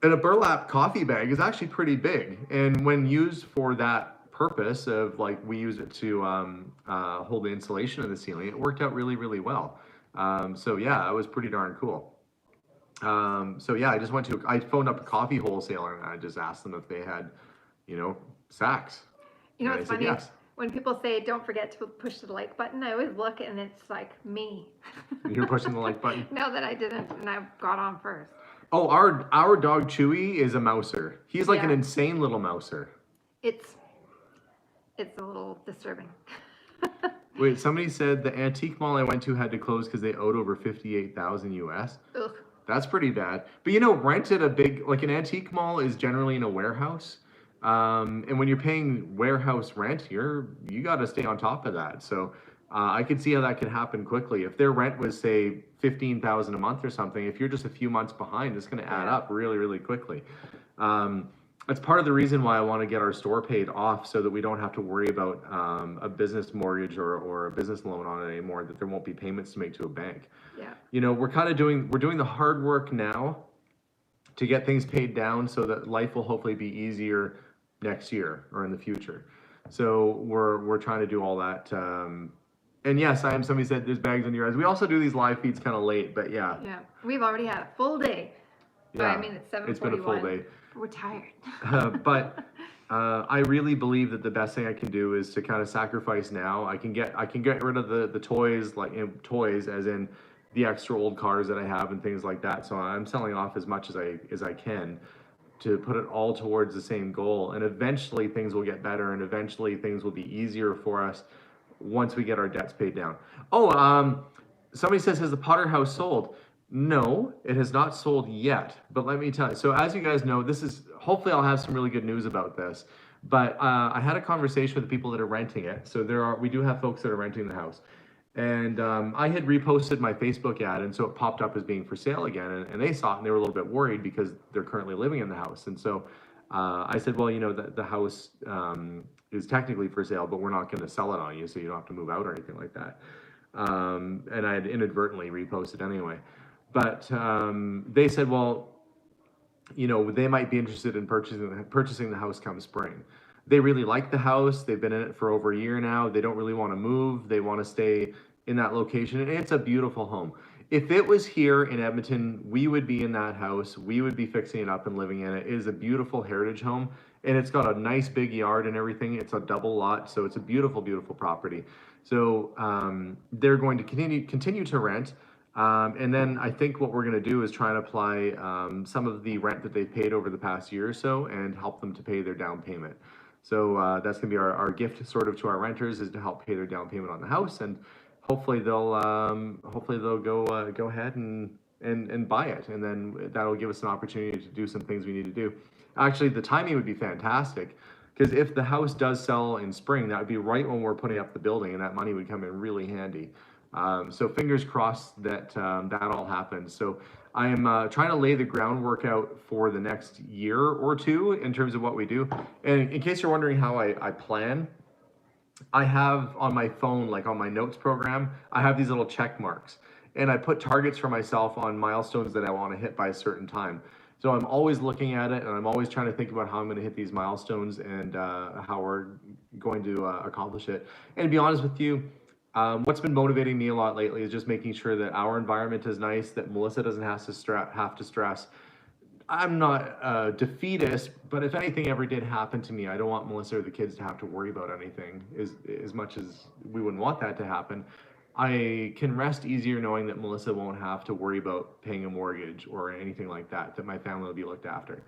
And a burlap coffee bag is actually pretty big. And when used for that purpose of like, we use it to hold the insulation of the ceiling, it worked out really, really well. So yeah, it was pretty darn cool. So yeah, I phoned up a coffee wholesaler and I just asked them if they had, sacks. You know, And it's they said funny. yes. When people say, don't forget to push the like button, I always look and it's like me. You're pushing the like button? No, that I didn't, and I got on first. Oh, our dog Chewy is a mouser. He's like an Yeah. insane little mouser. It's a little disturbing. Wait, somebody said the antique mall I went to had to close because they owed over 58,000 US. Ugh. That's pretty bad. But rent at like an antique mall is generally in a warehouse. And when you're paying warehouse rent, you got to stay on top of that. So I could see how that could happen quickly. If their rent was say 15,000 a month or something, if you're just a few months behind, it's going to add up really, really quickly. That's part of the reason why I want to get our store paid off so that we don't have to worry about a business mortgage or a business loan on it anymore, that there won't be payments to make to a bank. Yeah. We're doing the hard work now to get things paid down so that life will hopefully be easier next year or in the future. So we're trying to do all that. And yes, somebody said there's bags on your eyes. We also do these live feeds kind of late, but yeah. Yeah. We've already had a full day. Yeah. I mean, it's 7:41. It's been a full day. We're tired. But I really believe that the best thing I can do is to kind of sacrifice now. I can get rid of the toys, like toys as in the extra old cars that I have and things like that. So I'm selling off as much as I can to put it all towards the same goal. And eventually things will get better and eventually things will be easier for us once we get our debts paid down. Oh, somebody says, has the Potter house sold? No, it has not sold yet, but let me tell you. So as you guys know, hopefully I'll have some really good news about this, but I had a conversation with the people that are renting it. So we do have folks that are renting the house. And I had reposted my Facebook ad, and so it popped up as being for sale again, and they saw it and they were a little bit worried because they're currently living in the house. And so I said, well, the house is technically for sale, but we're not going to sell it on you, so you don't have to move out or anything like that. And I had inadvertently reposted anyway. But they said, well, they might be interested in purchasing the house come spring. They really like the house. They've been in it for over a year now. They don't really want to move. They want to stay in that location. And it's a beautiful home. If it was here in Edmonton, we would be in that house. We would be fixing it up and living in it. It is a beautiful heritage home. And it's got a nice big yard and everything. It's a double lot. So it's a beautiful, beautiful property. So they're going to continue to rent. And then I think what we're going to do is try and apply some of the rent that they've paid over the past year or so and help them to pay their down payment. So that's going to be our gift sort of to our renters, is to help pay their down payment on the house, and hopefully they'll go ahead and buy it, and then that'll give us an opportunity to do some things we need to do. Actually, the timing would be fantastic, because if the house does sell in spring, that would be right when we're putting up the building, and that money would come in really handy. So fingers crossed that that all happens. So I am trying to lay the groundwork out for the next year or two in terms of what we do. And in case you're wondering how I plan, I have on my phone, like on my notes program, I have these little check marks. And I put targets for myself on milestones that I want to hit by a certain time. So I'm always looking at it, and I'm always trying to think about how I'm going to hit these milestones and how we're going to accomplish it. And to be honest with you, what's been motivating me a lot lately is just making sure that our environment is nice, that Melissa doesn't have to stress. I'm not a defeatist, but if anything ever did happen to me, I don't want Melissa or the kids to have to worry about anything as much as we wouldn't want that to happen. I can rest easier knowing that Melissa won't have to worry about paying a mortgage or anything like that, that my family will be looked after.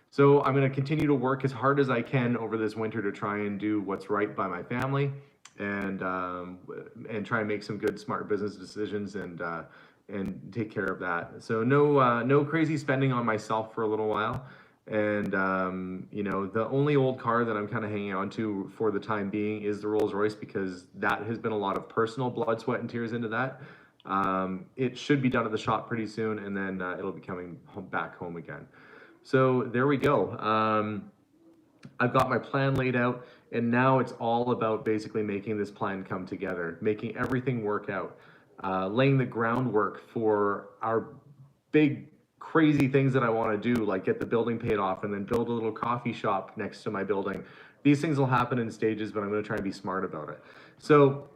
So I'm going to continue to work as hard as I can over this winter to try and do what's right by my family, and try and make some good, smart business decisions, and take care of that. So no crazy spending on myself for a little while. And the only old car that I'm kind of hanging on to for the time being is the Rolls Royce, because that has been a lot of personal blood, sweat, and tears into that. It should be done at the shop pretty soon, and then it'll be coming back home again. So there we go. I've got my plan laid out, and now it's all about basically making this plan come together, making everything work out, laying the groundwork for our big, crazy things that I want to do, like get the building paid off and then build a little coffee shop next to my building. These things will happen in stages, but I'm going to try and be smart about it. So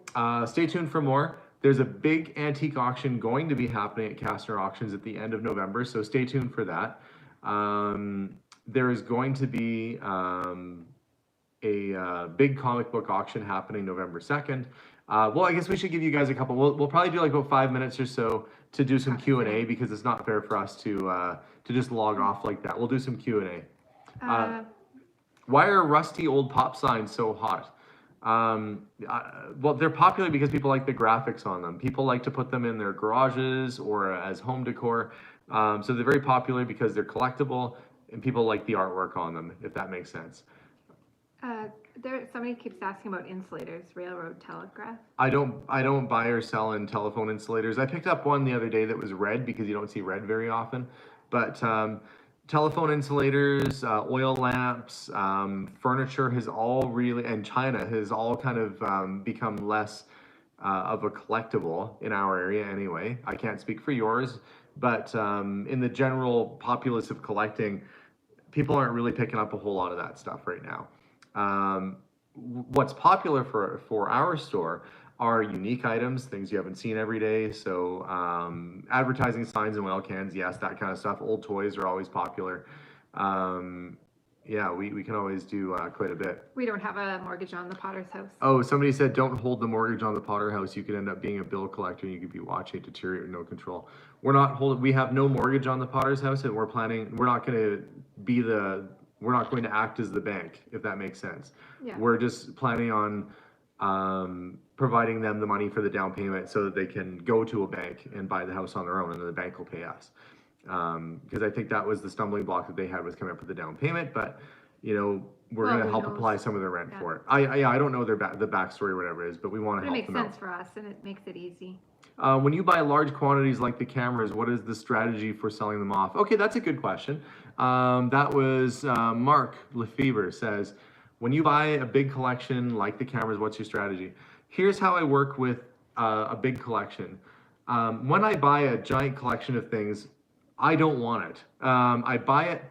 stay tuned for more. There's a big antique auction going to be happening at Kastner Auctions at the end of November, so stay tuned for that. There is going to be a big comic book auction happening November 2nd. Well, I guess we should give you guys a couple. We'll probably do like about 5 minutes or so to do some Q&A, because it's not fair for us to just log off like that. We'll do some Q&A. Why are rusty old pop signs so hot? Well, they're popular because people like the graphics on them. People like to put them in their garages or as home decor. So they're very popular because they're collectible, and people like the artwork on them, if that makes sense. Somebody keeps asking about insulators, railroad telegraph. I don't buy or sell in telephone insulators. I picked up one the other day that was red, because you don't see red very often. But telephone insulators, oil lamps, furniture has all really, and china has all kind of become less of a collectible in our area anyway. I can't speak for yours, but in the general populace of collecting, people aren't really picking up a whole lot of that stuff right now. What's popular for our store are unique items, things you haven't seen every day. So advertising signs and oil cans, yes, that kind of stuff. Old toys are always popular. Yeah, we can always do quite a bit. We don't have a mortgage on the Potter's house. Oh, somebody said don't hold the mortgage on the Potter house. You could end up being a bill collector, and you could be watching it deteriorate with no control. We're not holding. We have no mortgage on the Potter's house, and we're not going to be we're not going to act as the bank, if that makes sense. Yeah. We're just planning on providing them the money for the down payment so that they can go to a bank and buy the house on their own, and then the bank will pay us. Because I think that was the stumbling block that they had, was coming up with the down payment, but we're going to help apply some of the rent for it. I don't know the backstory or whatever it is, but we want to help them out. It makes sense for us, and it makes it easy. When you buy large quantities like the cameras, what is the strategy for selling them off? Okay, that's a good question. That was Mark Lefevre says, when you buy a big collection like the cameras, what's your strategy? Here's how I work with a big collection. When I buy a giant collection of things, I don't want it. I buy it,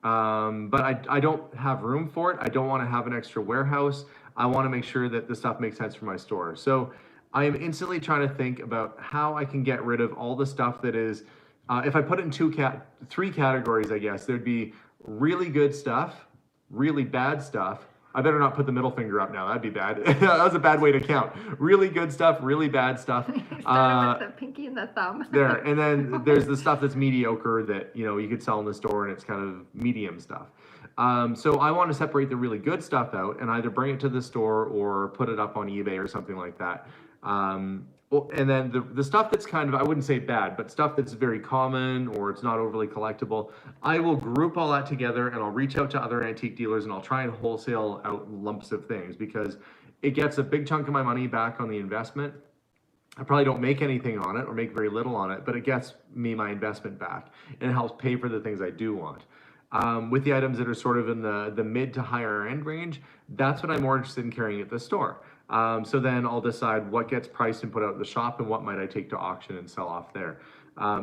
but I don't have room for it. I don't want to have an extra warehouse. I want to make sure that the stuff makes sense for my store. So I am instantly trying to think about how I can get rid of all the stuff that is, if I put it in three categories, I guess, there'd be really good stuff, really bad stuff. I better not put the middle finger up now. That'd be bad. That was a bad way to count. Really good stuff, really bad stuff. Started with the pinky and the thumb. There, and then there's the stuff that's mediocre that you could sell in the store, and it's kind of medium stuff. So I want to separate the really good stuff out and either bring it to the store or put it up on eBay or something like that. And then the stuff that's kind of, I wouldn't say bad, but stuff that's very common or it's not overly collectible, I will group all that together and I'll reach out to other antique dealers and I'll try and wholesale out lumps of things, because it gets a big chunk of my money back on the investment. I probably don't make anything on it or make very little on it, but it gets me my investment back and it helps pay for the things I do want. With the items that are sort of in the mid to higher end range, that's what I'm more interested in carrying at the store. So then I'll decide what gets priced and put out at the shop and what might I take to auction and sell off there.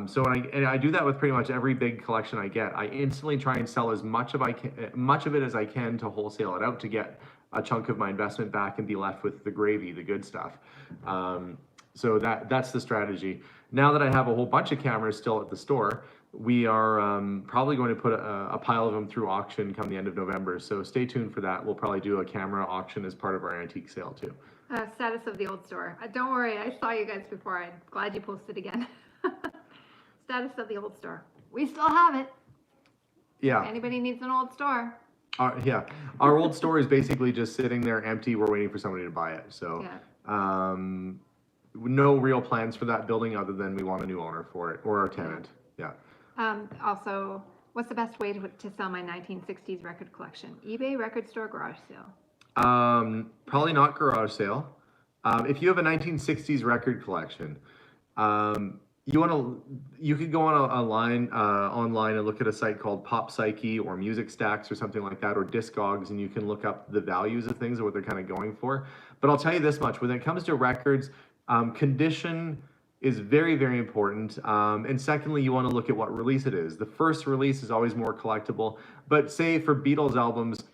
So I do that with pretty much every big collection I get. I instantly try and sell as much of it as I can to wholesale it out to get a chunk of my investment back and be left with the gravy, the good stuff. So that's the strategy. Now that I have a whole bunch of cameras still at the store, we are probably going to put a pile of them through auction come the end of November. So stay tuned for that. We'll probably do a camera auction as part of our antique sale too. Status of the old store. Don't worry, I saw you guys before. I'm glad you posted again. Status of the old store. We still have it. Yeah. If anybody needs an old store. Yeah, our old store is basically just sitting there empty. We're waiting for somebody to buy it. So, Yeah. no real plans for that building other than we want a new owner for it or our tenant. Yeah. Also, what's the best way to sell my 1960s record collection? eBay, record store, garage sale. Probably not garage sale. If you have a 1960s record collection, you could go online and look at a site called Pop Psyche or Music Stacks or something like that, or Discogs, and you can look up the values of things or what they're kind of going for. But I'll tell you this much: when it comes to records, condition is very, very important. And secondly, you want to look at what release it is. The first release is always more collectible. But say for Beatles albums,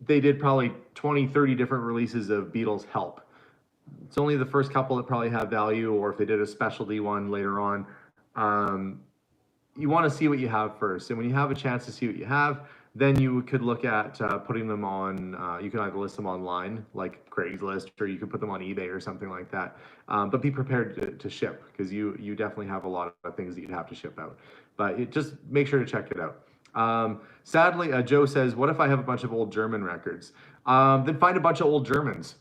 they did probably 20, 30 different releases of Beatles Help. It's only the first couple that probably have value, or if they did a specialty one later on. You want to see what you have first. And when you have a chance to see what you have, then you could look at putting them on, you can either list them online, like Craigslist, or you could put them on eBay or something like that. But be prepared to ship, because you definitely have a lot of things that you'd have to ship out. But just make sure to check it out. Sadly, Joe says, what if I have a bunch of old German records? Then find a bunch of old Germans.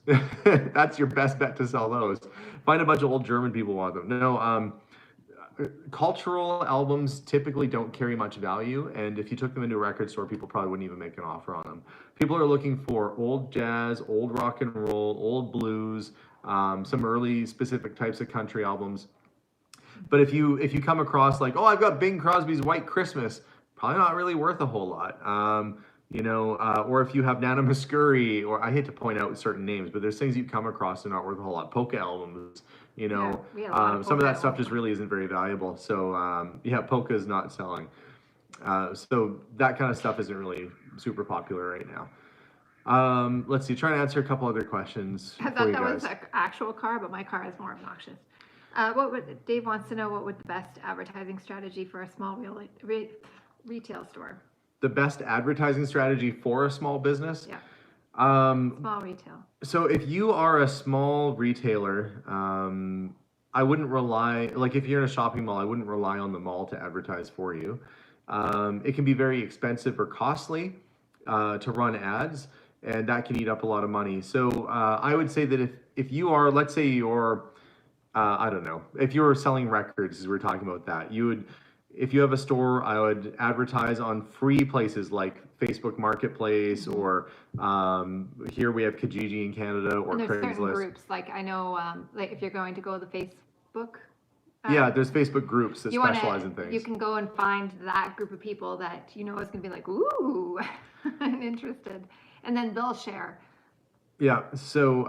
That's your best bet to sell those. Find a bunch of old German people want them. No, cultural albums typically don't carry much value, and if you took them into a record store, people probably wouldn't even make an offer on them. People are looking for old jazz, old rock and roll, old blues, some early specific types of country albums. But if you come across like, oh, I've got Bing Crosby's White Christmas, probably not really worth a whole lot. Or if you have Nana Muscuri, or I hate to point out certain names, but there's things you come across that are not worth a whole lot. Polka albums, some of that stuff just really isn't very valuable. So polka is not selling. So that kind of stuff isn't really super popular right now. Let's see, trying to answer a couple other questions. I thought that was an actual car, but my car is more obnoxious. Dave wants to know what would the best advertising strategy for a small retail store? The best advertising strategy for a small business? Yeah. Small retail. So if you are a small retailer, I wouldn't rely, like if you're in a shopping mall, I wouldn't rely on the mall to advertise for you. It can be very expensive or costly to run ads, and that can eat up a lot of money. So I would say that if you are, let's say you're, I don't know, if you're selling records, as we're talking about that, if you have a store, I would advertise on free places like Facebook Marketplace, or here we have Kijiji in Canada, or and there's Craigslist. Certain groups, like I know, like if you're going to go to the Facebook. Yeah, there's Facebook groups that specialize in things. You can go and find that group of people that is going to be like, ooh, and interested, and then they'll share. Yeah, so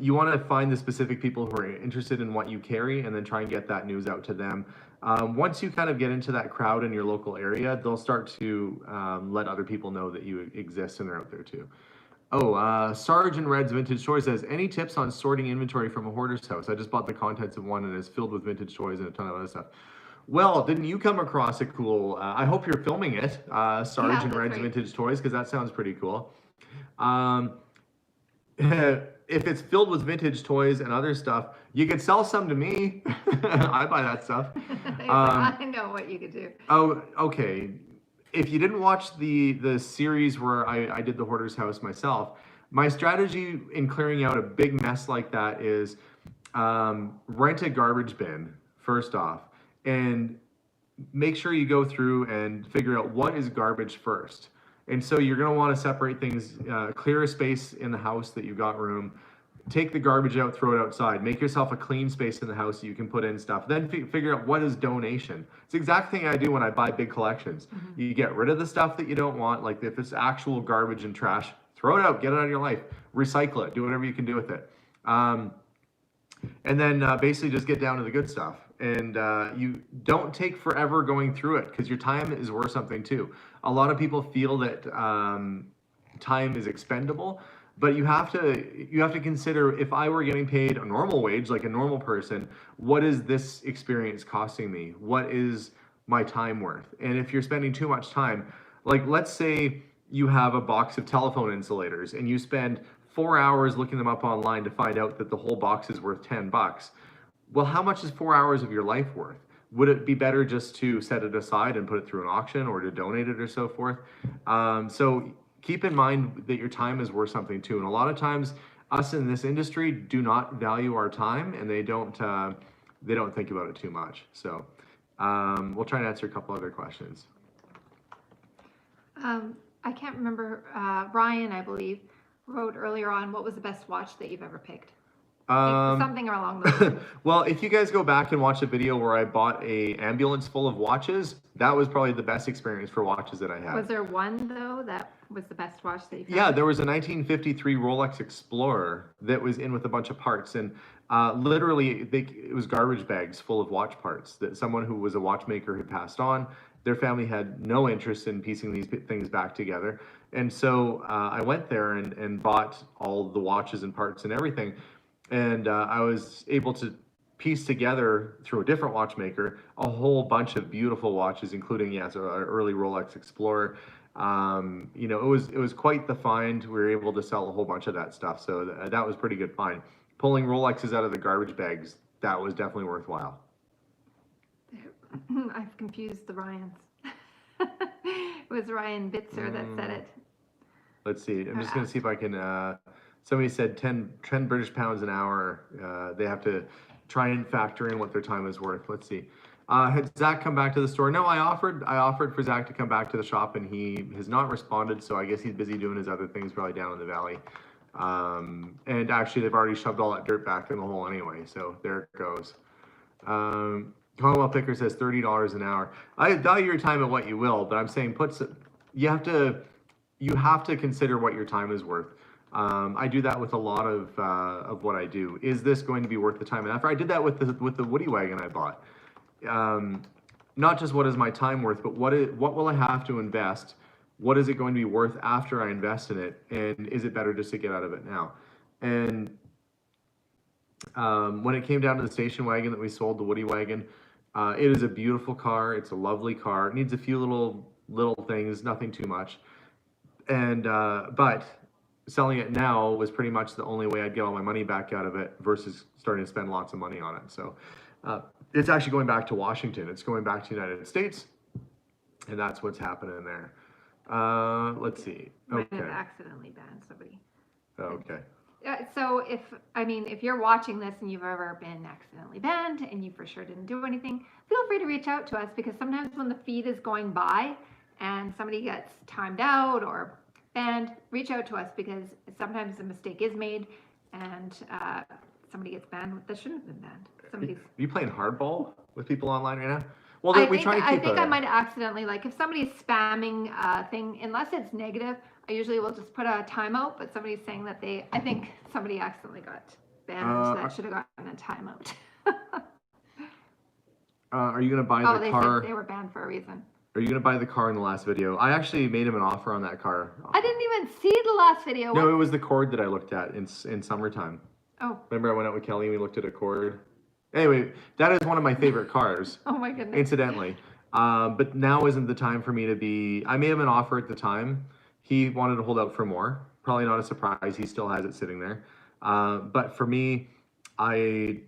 you want to find the specific people who are interested in what you carry, and then try and get that news out to them. Once you kind of get into that crowd in your local area, they'll start to let other people know that you exist and they're out there too. Sarge in Red's Vintage Toys says, any tips on sorting inventory from a hoarder's house? I just bought the contents of one and it's filled with vintage toys and a ton of other stuff. Well, didn't you come across a cool, I hope you're filming it, Sarge in Red's Vintage Toys, because that sounds pretty cool. If it's filled with vintage toys and other stuff, you could sell some to me. I buy that stuff. I know what you could do. Oh, okay. If you didn't watch the series where I did the hoarder's house myself, my strategy in clearing out a big mess like that is rent a garbage bin first off, and make sure you go through and figure out what is garbage first. And so you're going to want to separate things, clear a space in the house that you've got room, take the garbage out, throw it outside, make yourself a clean space in the house so you can put in stuff. Then figure out what is donation. It's the exact thing I do when I buy big collections. Mm-hmm. You get rid of the stuff that you don't want, like if it's actual garbage and trash, throw it out, get it out of your life, recycle it, do whatever you can do with it. And then basically just get down to the good stuff. And you don't take forever going through it, because your time is worth something too. A lot of people feel that time is expendable, but you have to consider, if I were getting paid a normal wage, like a normal person, what is this experience costing me? What is my time worth? And if you're spending too much time, like let's say you have a box of telephone insulators and you spend 4 hours looking them up online to find out that the whole box is worth $10. Well, how much is 4 hours of your life worth? would it be better just to set it aside and put it through an auction or to donate it or so forth? So keep in mind that your time is worth something too. And a lot of times us in this industry do not value our time, and they don't think about it too much. So we'll try and answer a couple other questions. I can't remember, Ryan, I believe, wrote earlier on, what was the best watch that you've ever picked? Something along those lines. Well, if you guys go back and watch a video where I bought a ambulance full of watches, that was probably the best experience for watches that I had. Was there one, though, that was the best watch that you found? Yeah, there was a 1953 Rolex Explorer that was in with a bunch of parts, and literally it was garbage bags full of watch parts that someone who was a watchmaker had passed on. Their family had no interest in piecing these things back together, and so I went there and bought all the watches and parts and everything. And I was able to piece together through a different watchmaker a whole bunch of beautiful watches, including an early Rolex Explorer. You know, it was quite the find. We were able to sell a whole bunch of that stuff, so that was pretty good find. Pulling Rolexes out of the garbage bags, that was definitely worthwhile. I've confused the Ryans. It was Ryan Bitzer that said it. Let's see. I'm just going to see if I can. Somebody said 10 British pounds an hour. They have to try and factor in what their time is worth. Let's see. Had Zach come back to the store? No, I offered for Zach to come back to the shop, and he has not responded. So I guess he's busy doing his other things, probably down in the valley. And actually, they've already shoved all that dirt back in the hole anyway. So there it goes. Commonwealth Picker says $30 an hour. I value your time at what you will, but I'm saying you have to consider what your time is worth. I do that with a lot of what I do. Is this going to be worth the time and effort? I did that with the Woody wagon I bought. Not just what is my time worth, but what will I have to invest? What is it going to be worth after I invest in it? And is it better just to get out of it now? And when it came down to the station wagon that we sold, the Woody wagon, it is a beautiful car. It's a lovely car. It needs a few little things, nothing too much. And but selling it now was pretty much the only way I'd get all my money back out of it versus starting to spend lots of money on it. So it's actually going back to Washington. It's going back to the United States, and that's what's happening there. Let's see. Might have accidentally banned somebody. Okay. So if you're watching this and you've ever been accidentally banned and you for sure didn't do anything, feel free to reach out to us, because sometimes when the feed is going by and somebody gets timed out or banned, reach out to us, because sometimes a mistake is made and somebody gets banned that shouldn't have been banned. Are you playing hardball with people online right now? Well, I think I might accidentally, like, if somebody's spamming a thing, unless it's negative, I usually will just put a timeout, but somebody's saying that I think somebody accidentally got banned that should have gotten a timeout. Are you going to buy the car? Said they were banned for a reason. Are you going to buy the car in the last video? I actually made him an offer on that car. I didn't even see the last video. No, it was the Cord that I looked at in summertime. Oh. Remember I went out with Kelly and we looked at a Cord? Anyway, that is one of my favorite cars. Oh my goodness. Incidentally. But now isn't the time for me to be... I made him an offer at the time. He wanted to hold out for more. Probably not a surprise. He still has it sitting there. But for me, it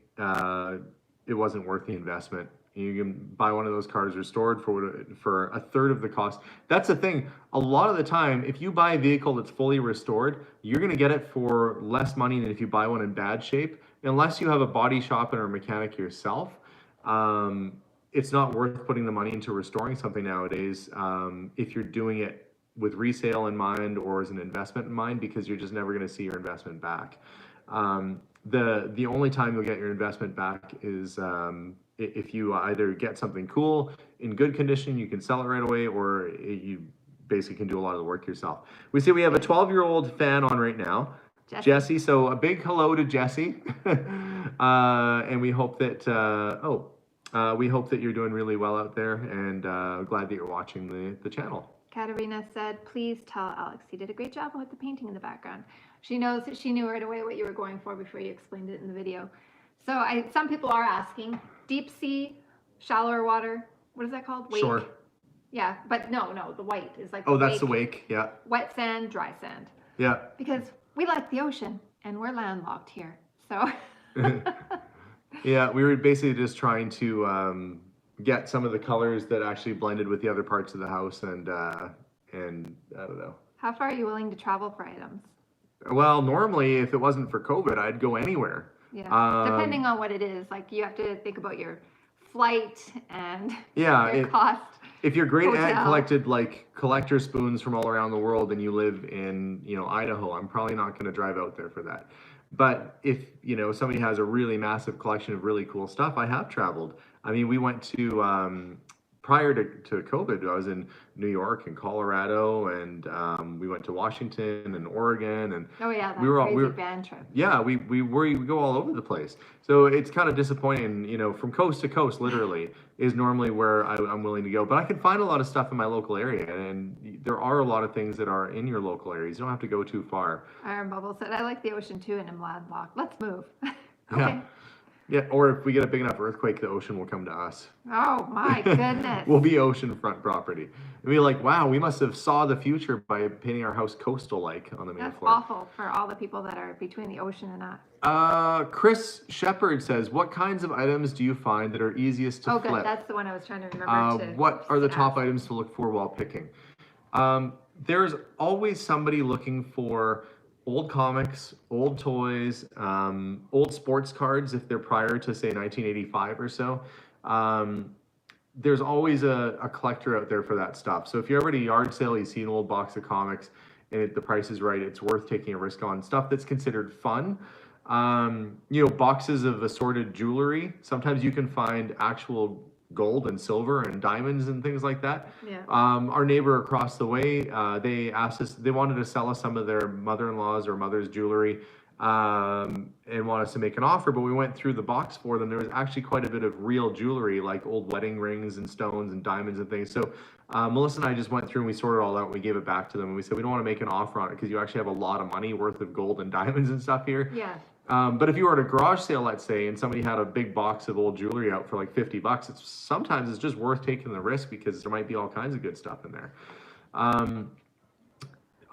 wasn't worth the investment. You can buy one of those cars restored for a third of the cost. That's the thing. A lot of the time, if you buy a vehicle that's fully restored, you're going to get it for less money than if you buy one in bad shape. Unless you have a body shop and or a mechanic yourself, it's not worth putting the money into restoring something nowadays if you're doing it with resale in mind or as an investment in mind, because you're just never going to see your investment back. The only time you'll get your investment back is if you either get something cool in good condition, you can sell it right away, or you basically can do a lot of the work yourself. We see we have a 12-year-old fan on right now, Jesse. So a big hello to Jesse, and we hope that we hope that you're doing really well out there, and glad that you're watching the channel. Katerina said, please tell Alex he did a great job with the painting in the background. She knows that she knew right away what you were going for before you explained it in the video. So some people are asking, deep sea, shallower water, what is that called? Wake? Shore. Yeah, but no, the white is like the that's the wake, yeah. Wet sand, dry sand. Yeah. Because we like the ocean and we're landlocked here, so. Yeah, we were basically just trying to get some of the colors that actually blended with the other parts of the house, and I don't know. How far are you willing to travel for items? Well, normally, if it wasn't for COVID, I'd go anywhere. Yeah, depending on what it is, like you have to think about your flight and your cost. If you're great at Hotel. collected like collector spoons from all around the world and you live in, Idaho, I'm probably not going to drive out there for that. But if, somebody has a really massive collection of really cool stuff, I have traveled. I mean, we went to, prior to COVID, I was in New York and Colorado, and we went to Washington and Oregon, and Oh yeah, that we were crazy van trip. yeah, we go all over the place. So it's kind of disappointing, from coast to coast, literally, is normally where I'm willing to go. But I can find a lot of stuff in my local area, and there are a lot of things that are in your local areas. You don't have to go too far. Iron Bubble said, I like the ocean too, and I'm landlocked. Let's move. Yeah. Yeah, or if we get a big enough earthquake, the ocean will come to us. Oh my goodness. We'll be oceanfront property. And be like, wow, we must have saw the future by painting our house coastal-like on the main That's floor. awful for all the people that are between the ocean and us. Chris Shepard says, what kinds of items do you find that are easiest to flip? Oh, good. That's the one I was trying to remember. What are the top items to look for while picking? There's always somebody looking for old comics, old toys, old sports cards if they're prior to, say, 1985 or so. There's always a collector out there for that stuff. So if you're ever at a yard sale, you see an old box of comics, and the price is right, it's worth taking a risk on. Stuff that's considered fun. Boxes of assorted jewelry. Sometimes you can find actual gold and silver and diamonds and things like that. Yeah. Our neighbor across the way, they asked us, they wanted to sell us some of their mother-in-law's or mother's jewelry, and want us to make an offer, but we went through the box for them. There was actually quite a bit of real jewelry, like old wedding rings and stones and diamonds and things. So Melissa and I just went through and we sorted it all out and we gave it back to them, and we said, we don't want to make an offer on it because you actually have a lot of money worth of gold and diamonds and stuff here. Yeah. But if you were at a garage sale, let's say, and somebody had a big box of old jewelry out for like $50, sometimes it's just worth taking the risk because there might be all kinds of good stuff in there.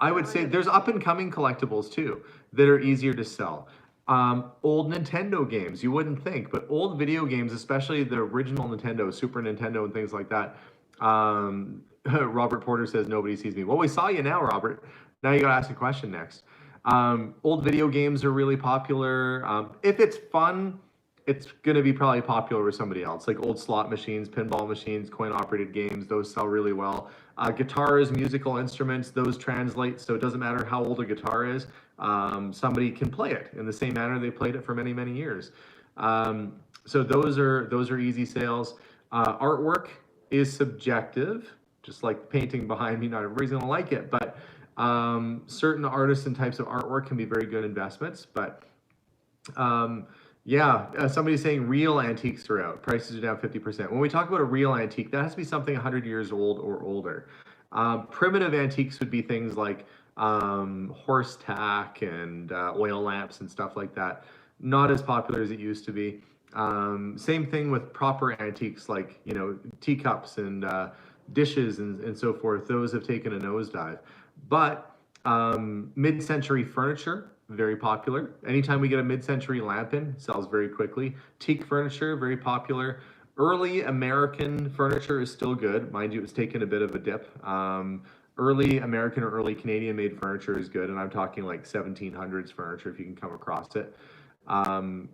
I would say there's up and coming collectibles too that are easier to sell. Old Nintendo games, you wouldn't think, but old video games, especially the original Nintendo, Super Nintendo and things like that. Robert Porter says, nobody sees me. Well, we saw you now, Robert. Now you gotta ask a question next. Old video games are really popular. If it's fun, it's going to be probably popular with somebody else, like old slot machines, pinball machines, coin-operated games. Those sell really well. Guitars, musical instruments, those translate, so it doesn't matter how old a guitar is. Somebody can play it in the same manner they played it for many, many years. So those are easy sales. Artwork is subjective, just like the painting behind me. Not everybody's going to like it, but certain artists and types of artwork can be very good investments. But somebody's saying real antiques are out. Prices are down 50%. When we talk about a real antique, that has to be something 100 years old or older. Primitive antiques would be things like horse tack and oil lamps and stuff like that. Not as popular as it used to be. Same thing with proper antiques like, teacups and dishes and so forth. Those have taken a nosedive. But mid-century furniture, very popular. Anytime we get a mid-century lamp in, sells very quickly. Teak furniture, very popular. Early American furniture is still good. Mind you, it's taken a bit of a dip. Early American or early Canadian made furniture is good, and I'm talking like 1700s furniture if you can come across it.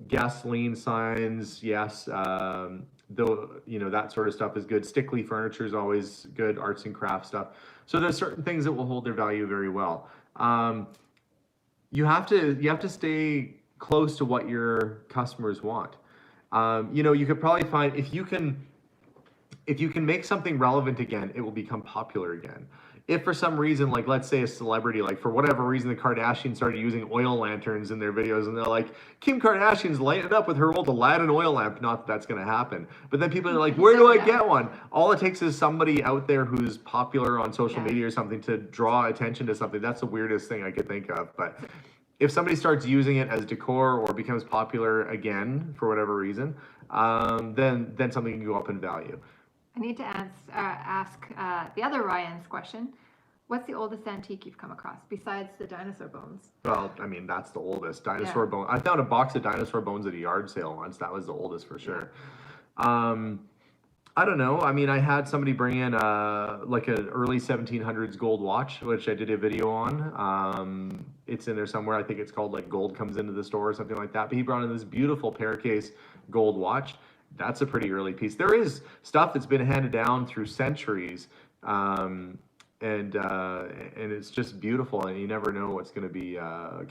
Gasoline signs, yes, though, that sort of stuff is good. Stickly furniture is always good, arts and crafts stuff. So there's certain things that will hold their value very well. You have to stay close to what your customers want. You could probably find if you can make something relevant again, it will become popular again. If for some reason, like let's say a celebrity, like for whatever reason, the Kardashians started using oil lanterns in their videos, and they're like, Kim Kardashian's lighting it up with her old Aladdin oil lamp. Not that that's going to happen. But then people are like, where do I get one? All it takes is somebody out there who's popular on social media or something to draw attention to something. That's the weirdest thing I could think of. But if somebody starts using it as decor or becomes popular again for whatever reason, then something can go up in value. I need to ask the other Ryan's question. What's the oldest antique you've come across besides the dinosaur bones? Well, I mean, that's the oldest. Dinosaur bone. I found a box of dinosaur bones at a yard sale once. That was the oldest for sure. I don't know. I mean, I had somebody bring in like an early 1700s gold watch, which I did a video on. It's in there somewhere. I think it's called like Gold Comes Into the Store or something like that. But he brought in this beautiful pear case gold watch. That's a pretty early piece. There is stuff that's been handed down through centuries, um, and it's just beautiful, and you never know what's going to be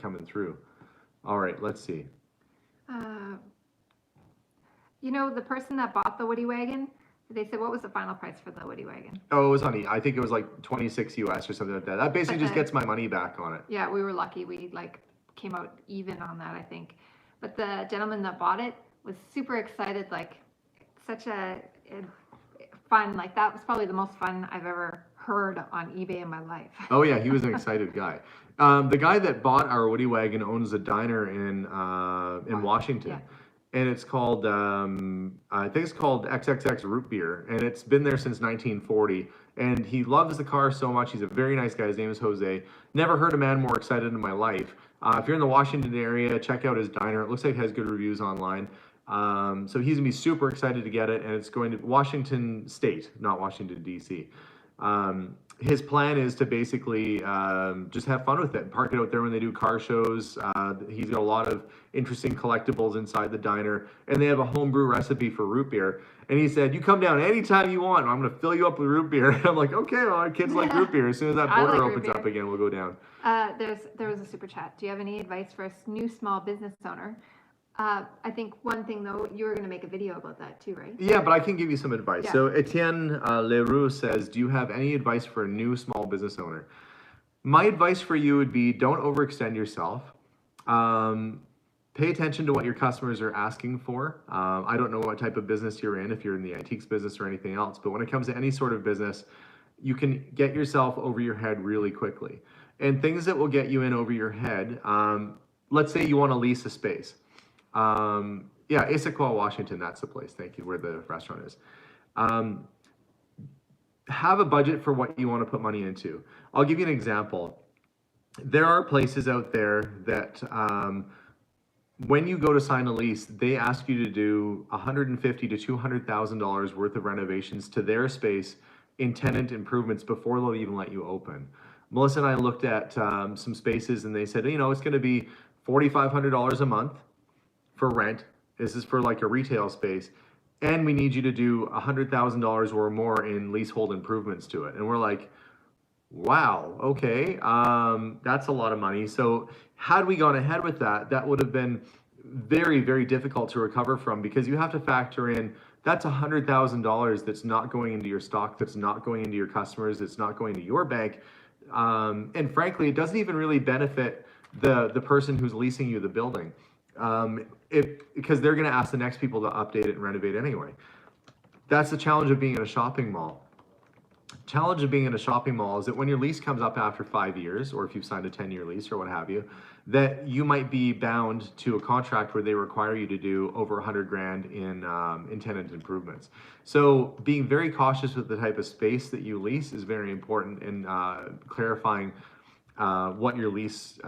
coming through. All right, let's see. Uh, you know, the person that bought the Woody Wagon, they said, what was the final price for the Woody Wagon? Oh, it was on. I think it was like 26 US or something like that. That basically But just the- gets my money back on it. Yeah, we were lucky. We like came out even on that, I think. But the gentleman that bought it was super excited, like such a fun, like that was probably the most fun I've ever heard on eBay in my life. Oh yeah, he was an excited guy. The guy that bought our Woody Wagon owns a diner in Washington, Yeah. and it's called I think it's called XXX Root Beer, and it's been there since 1940. And he loves the car so much. He's a very nice guy. His name is Jose. Never heard a man more excited in my life. If you're in the Washington area, check out his diner. It looks like it has good reviews online. So he's gonna be super excited to get it, and it's going to Washington State, not Washington D.C. His plan is to basically just have fun with it, park it out there when they do car shows. He's got a lot of interesting collectibles inside the diner, and they have a homebrew recipe for root beer. And he said, "You come down anytime you want. I'm going to fill you up with root beer." And I'm like, "Okay, well, our kids like root beer. As soon as that I border like root opens up beer. again, we'll go down." There was a super chat. Do you have any advice for a new small business owner? I think one thing though, you were going to make a video about that too, right? Yeah, but I can give you some advice. Yeah. So Etienne Leroux says, "Do you have any advice for a new small business owner?" My advice for you would be don't overextend yourself. Pay attention to what your customers are asking for. I don't know what type of business you're in, if you're in the antiques business or anything else, but when it comes to any sort of business, you can get yourself over your head really quickly. And things that will get you in over your head, let's say you want to lease a space. Yeah, Issaquah, Washington, that's the place, thank you, where the restaurant is. Have a budget for what you want to put money into. I'll give you an example. There are places out there that when you go to sign a lease, they ask you to do $150,000 to $200,000 worth of renovations to their space in tenant improvements before they'll even let you open. Melissa and I looked at some spaces, and they said, you know, it's going to be $4,500 a month for rent. This is for like a retail space. And we need you to do $100,000 or more in leasehold improvements to it. And we're like, wow, okay, that's a lot of money. So had we gone ahead with that, that would have been very, very difficult to recover from, because you have to factor in that's $100,000 that's not going into your stock, that's not going into your customers, that's not going to your bank. And frankly, it doesn't even really benefit the person who's leasing you the building, because they're going to ask the next people to update it and renovate anyway. That's the challenge of being in a shopping mall. Challenge of being in a shopping mall is that when your lease comes up after 5 years, or if you've signed a 10-year lease or what have you, that you might be bound to a contract where they require you to do over 100 grand in tenant improvements. So being very cautious with the type of space that you lease is very important in clarifying what your lease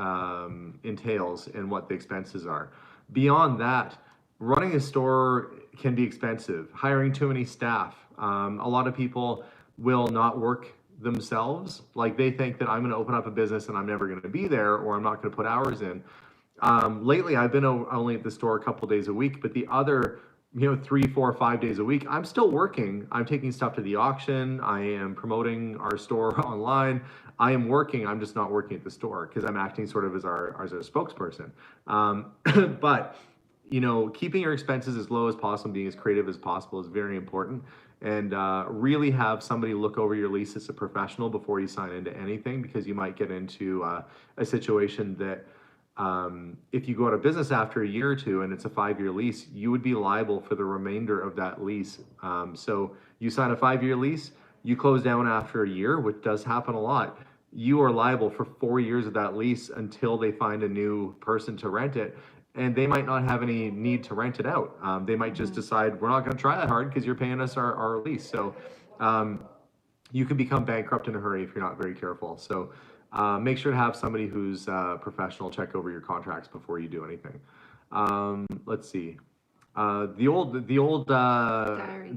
entails and what the expenses are. Beyond that, running a store can be expensive. Hiring too many staff. A lot of people will not work themselves. Like they think that I'm going to open up a business and I'm never going to be there, or I'm not going to put hours in. Lately, I've been only at the store a couple days a week, but the other, 3, 4, 5 days a week, I'm still working. I'm taking stuff to the auction. I am promoting our store online. I am working. I'm just not working at the store because I'm acting sort of as our spokesperson. But keeping your expenses as low as possible, being as creative as possible is very important. And really have somebody look over your lease as a professional before you sign into anything, because you might get into a situation that if you go out of business after a year or two and it's a 5-year lease, you would be liable for the remainder of that lease. So you sign a 5-year lease, you close down after a year, which does happen a lot. You are liable for 4 years of that lease until they find a new person to rent it. And they might not have any need to rent it out. They might just decide, we're not going to try that hard because you're paying us our lease. So you can become bankrupt in a hurry if you're not very careful. So make sure to have somebody who's professional check over your contracts before you do anything. Let's see. The old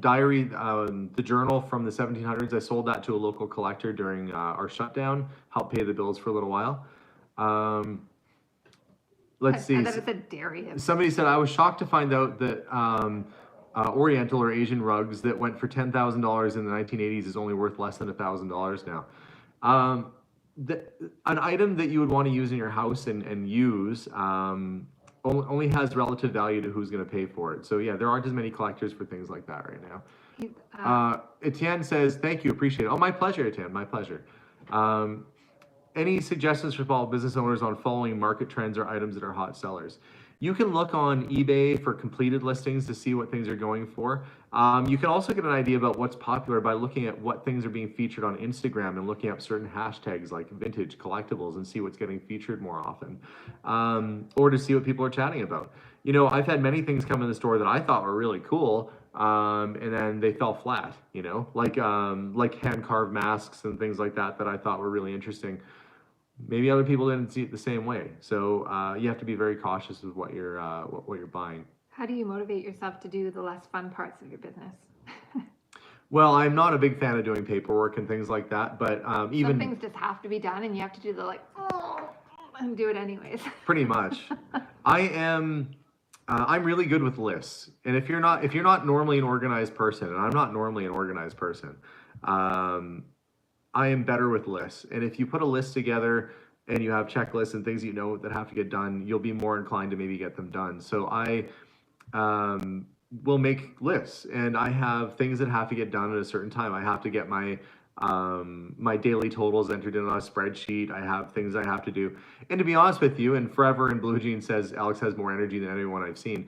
diary, the journal from the 1700s. I sold that to a local collector during our shutdown. Helped pay the bills for a little while. Let's see. I thought it said dairy. Somebody said I was shocked to find out that Oriental or Asian rugs that went for $10,000 in the 1980s is only worth less than $1,000 now. An item that you would want to use in your house and use only has relative value to who's going to pay for it. So yeah, there aren't as many collectors for things like that right now. Etienne says, thank you, appreciate it. Oh, my pleasure, Etienne, my pleasure. Any suggestions for small business owners on following market trends or items that are hot sellers? You can look on eBay for completed listings to see what things are going for. You can also get an idea about what's popular by looking at what things are being featured on Instagram and looking up certain hashtags like vintage collectibles and see what's getting featured more often, or to see what people are chatting about. You know, I've had many things come in the store that I thought were really cool, and then they fell flat. You know, like hand carved masks and things like that I thought were really interesting. Maybe other people didn't see it the same way. So you have to be very cautious with what you're buying. How do you motivate yourself to do the less fun parts of your business? Well, I'm not a big fan of doing paperwork and things like that, but even some things just have to be done, and you have to do the and do it anyways. Pretty much. I'm really good with lists, and if you're not normally an organized person, and I'm not normally an organized person, I am better with lists. And if you put a list together and you have checklists and things you know that have to get done, you'll be more inclined to maybe get them done. So I will make lists, and I have things that have to get done at a certain time. I have to get my daily totals entered in on a spreadsheet. I have things I have to do. And to be honest with you, and Forever in Blue Jeans says Alex has more energy than anyone I've seen.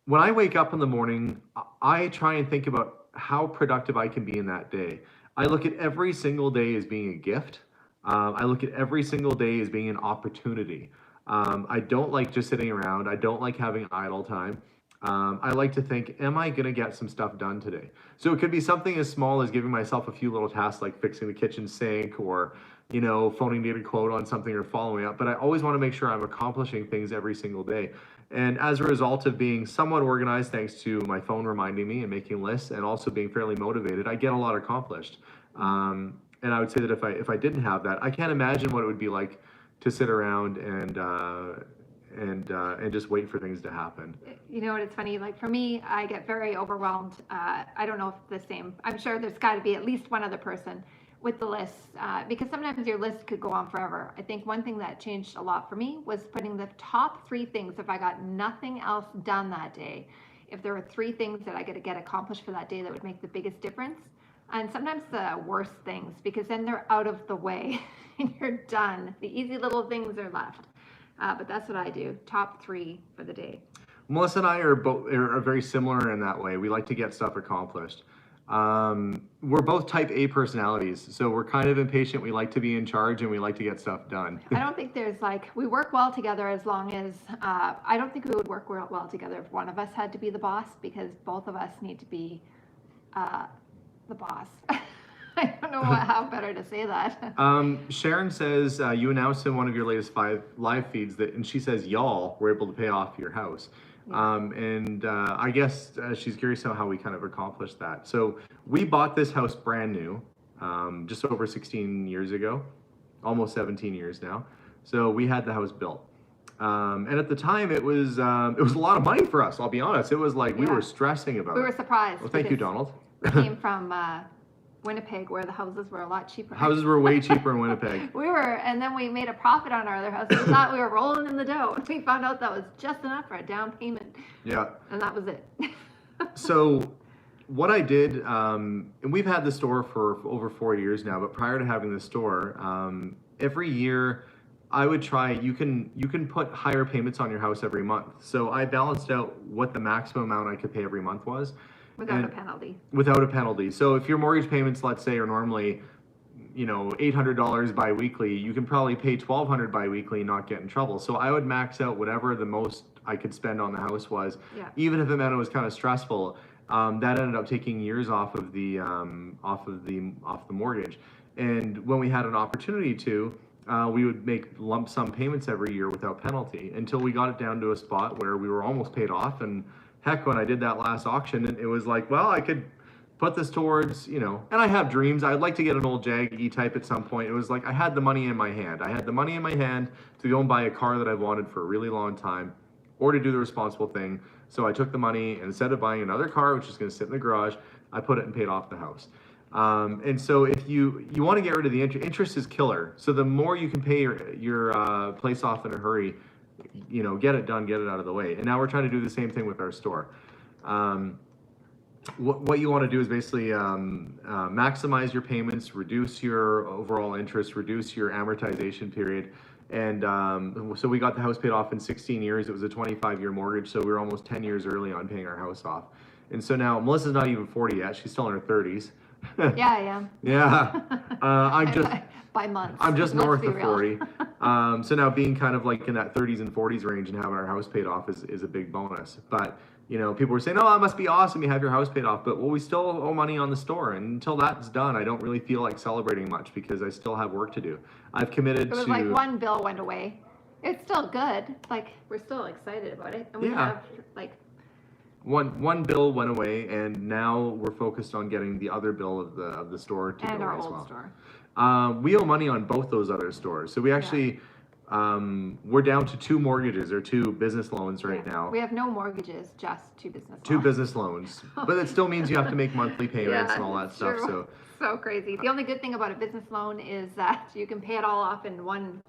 When I wake up in the morning, I try and think about how productive I can be in that day. I look at every single day as being a gift. I look at every single day as being an opportunity. I don't like just sitting around. I don't like having idle time. I like to think, am I going to get some stuff done today? So it could be something as small as giving myself a few little tasks like fixing the kitchen sink or, you know, phoning to get a quote on something or following up. But I always want to make sure I'm accomplishing things every single day. And as a result of being somewhat organized, thanks to my phone reminding me and making lists and also being fairly motivated, I get a lot accomplished. And I would say that if I didn't have that, I can't imagine what it would be like to sit around and just wait for things to happen. You know what, it's funny, like for me, I get very overwhelmed. I don't know if the same, I'm sure there's got to be at least one other person with the list, because sometimes your list could go on forever. I think one thing that changed a lot for me was putting the top 3 things, if I got nothing else done that day, if there were 3 things that I got to get accomplished for that day that would make the biggest difference. And sometimes the worst things, because then they're out of the way and you're done. The easy little things are left. But that's what I do. Top 3 for the day. Melissa and I are very similar in that way. We like to get stuff accomplished. We're both type A personalities, so we're kind of impatient. We like to be in charge and we like to get stuff done. I don't think there's we work well together as long as, I don't think we would work well together if one of us had to be the boss, because both of us need to be the boss. I don't know how better to say that. Sharon says you announced in one of your latest 5 live feeds that, and she says y'all were able to pay off your house. Yeah. I guess she's curious how we kind of accomplished that. So we bought this house brand new, just over 16 years ago, almost 17 years now. So we had the house built. And at the time it was a lot of money for us. I'll be honest. It was like, we were stressing about it. We were surprised. Well, thank you, Donald. We came from Winnipeg, where the houses were a lot cheaper. Houses were way cheaper in Winnipeg. And then we made a profit on our other house. We thought we were rolling in the dough. We found out that was just enough for a down payment. Yeah. And that was it. So what I did, and we've had the store for over 4 years now, but prior to having the store, every year I would try, you can put higher payments on your house every month. So I balanced out what the maximum amount I could pay every month was. Without a penalty. Without a penalty. So if your mortgage payments, let's say, are normally, you know, $800 biweekly, you can probably pay $1,200 biweekly and not get in trouble. So I would max out whatever the most I could spend on the house was, even if it meant it was kind of stressful. That ended up taking years off of the mortgage. And when we had an opportunity to, we would make lump sum payments every year without penalty until we got it down to a spot where we were almost paid off and heck, when I did that last auction, it was like, well, I could put this towards, you know, and I have dreams. I'd like to get an old Jag E-Type at some point. It was like I had the money in my hand. I had the money in my hand to go and buy a car that I've wanted for a really long time, or to do the responsible thing. So I took the money, and instead of buying another car, which is going to sit in the garage, I put it and paid off the house. And so if you want to get rid of the interest is killer. So the more you can pay your place off in a hurry, you know, get it done, get it out of the way. And now we're trying to do the same thing with our store. What you want to do is basically maximize your payments, reduce your overall interest, reduce your amortization period. And so we got the house paid off in 16 years. It was a 25-year mortgage, so we were almost 10 years early on paying our house off. And so now Melissa's not even 40 yet. She's still in her 30s. Yeah, I am. Yeah. I'm just by months. I'm just Let's north be of real. 40. So now being kind of like in that 30s and 40s range and having our house paid off is a big bonus. But you know, people were saying, "Oh, that must be awesome. You have your house paid off." But well, we still owe money on the store, and until that's done, I don't really feel like celebrating much because I still have work to do. I've committed It was to. like one bill went away. It's still good. Like we're still excited about it, and we Yeah. have like One bill went away, and now we're focused on getting the other bill of the store to and go our as old well. store. We owe money on both those other stores, so we actually we're down to 2 mortgages or 2 business loans right Yeah. now. We have no mortgages, just 2 business 2 loans. business loans, but it still means you have to make monthly payments Yeah, and all that it's stuff. true. So crazy. The only good thing about a business loan is that you can pay it all off in one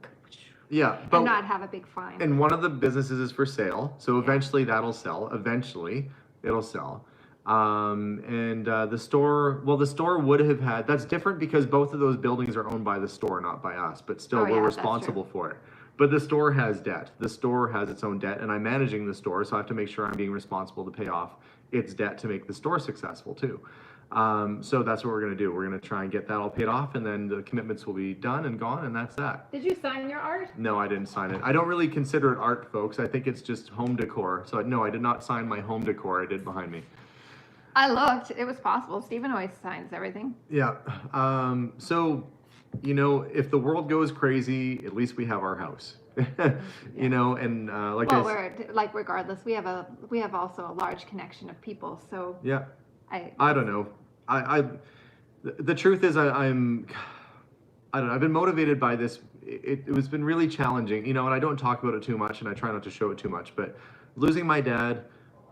Yeah, and but not have a big fine. and one of the businesses is for sale, so Yeah. eventually that'll sell. Eventually, it'll sell. The store, well, the store would have had. That's different because both of those buildings are owned by the store, not by us. But still, Oh, we're yeah, that's responsible for it. But the store has debt. The store has its own debt, and I'm managing the store, so I have to make sure I'm being responsible to pay off its debt to make the store successful too. So that's what we're going to do. We're going to try and get that all paid off, and then the commitments will be done and gone, and that's that. Did you sign your art? No, I didn't sign it. I don't really consider it art, folks. I think it's just home decor. So no, I did not sign my home decor. I did behind me. I looked. It was possible. Stephen always signs everything. Yeah. So, you know, if the world goes crazy, at least we have our house. You know, and like Well, we're like regardless, we have also a large connection of people. So yeah. I don't know. The truth is I don't know. I've been motivated by this. It's been really challenging, you know, and I don't talk about it too much and I try not to show it too much, but losing my dad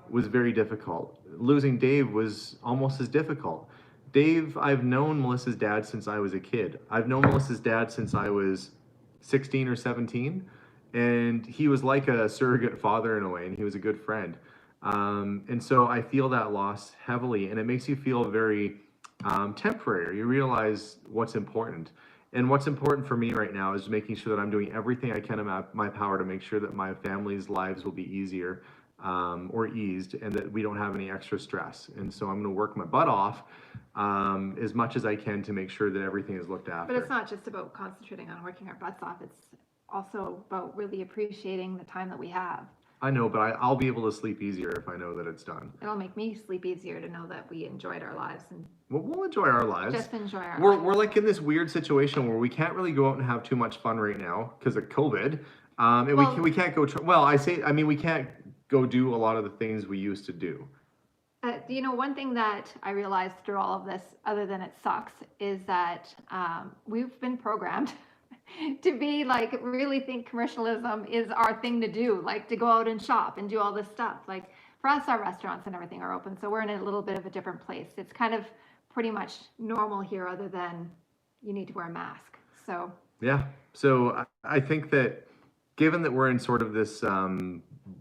was very difficult. Losing Dave was almost as difficult. Dave, I've known Melissa's dad since I was a kid. I've known Melissa's dad since I was 16 or 17, and he was like a surrogate father in a way, and he was a good friend. And so I feel that loss heavily, and it makes you feel very temporary. You realize what's important. And what's important for me right now is making sure that I'm doing everything I can in my power to make sure that my family's lives will be easier or eased, and that we don't have any extra stress. And so I'm going to work my butt off as much as I can to make sure that everything is looked after. But it's not just about concentrating on working our butts off. It's also about really appreciating the time that we have. I know, but I'll be able to sleep easier if I know that it's done. It'll make me sleep easier to know that we enjoyed our lives and We'll enjoy our lives. just enjoy our We're lives. like in this weird situation where we can't really go out and have too much fun right now because of COVID. And Well- we can't go. We can't go do a lot of the things we used to do. You know, one thing that I realized through all of this, other than it sucks, is that we've been programmed to be like, really think commercialism is our thing to do, like to go out and shop and do all this stuff. Like for us, our restaurants and everything are open, so we're in a little bit of a different place. It's kind of pretty much normal here, other than you need to wear a mask. So Yeah. So I think that given that we're in sort of this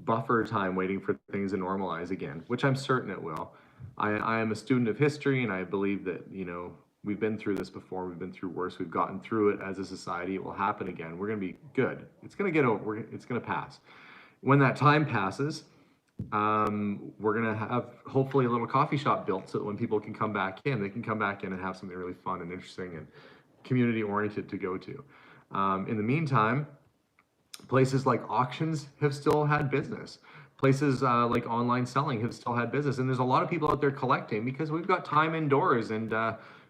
buffer time waiting for things to normalize again, which I'm certain it will. I am a student of history, and I believe that, you know, we've been through this before. We've been through worse. We've gotten through it as a society. It will happen again. We're going to be good. It's going to get over. It's going to pass. When that time passes, we're going to have hopefully a little coffee shop built so that when people can come back in, they can come back in and have something really fun and interesting and community oriented to go to. In the meantime, places like auctions have still had business. Places like online selling have still had business. And there's a lot of people out there collecting because we've got time indoors. And,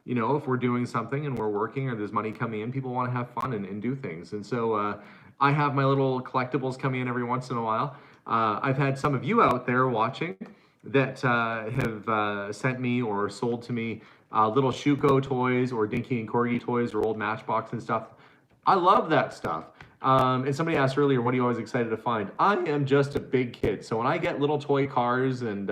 you know, if we're doing something and we're working or there's money coming in, people want to have fun and do things. And so I have my little collectibles coming in every once in a while. I've had some of you out there watching that have sent me or sold to me little Shuko toys or Dinky and Corgi toys or old Matchbox and stuff. I love that stuff. And somebody asked earlier, what are you always excited to find? I am just a big kid. So when I get little toy cars and,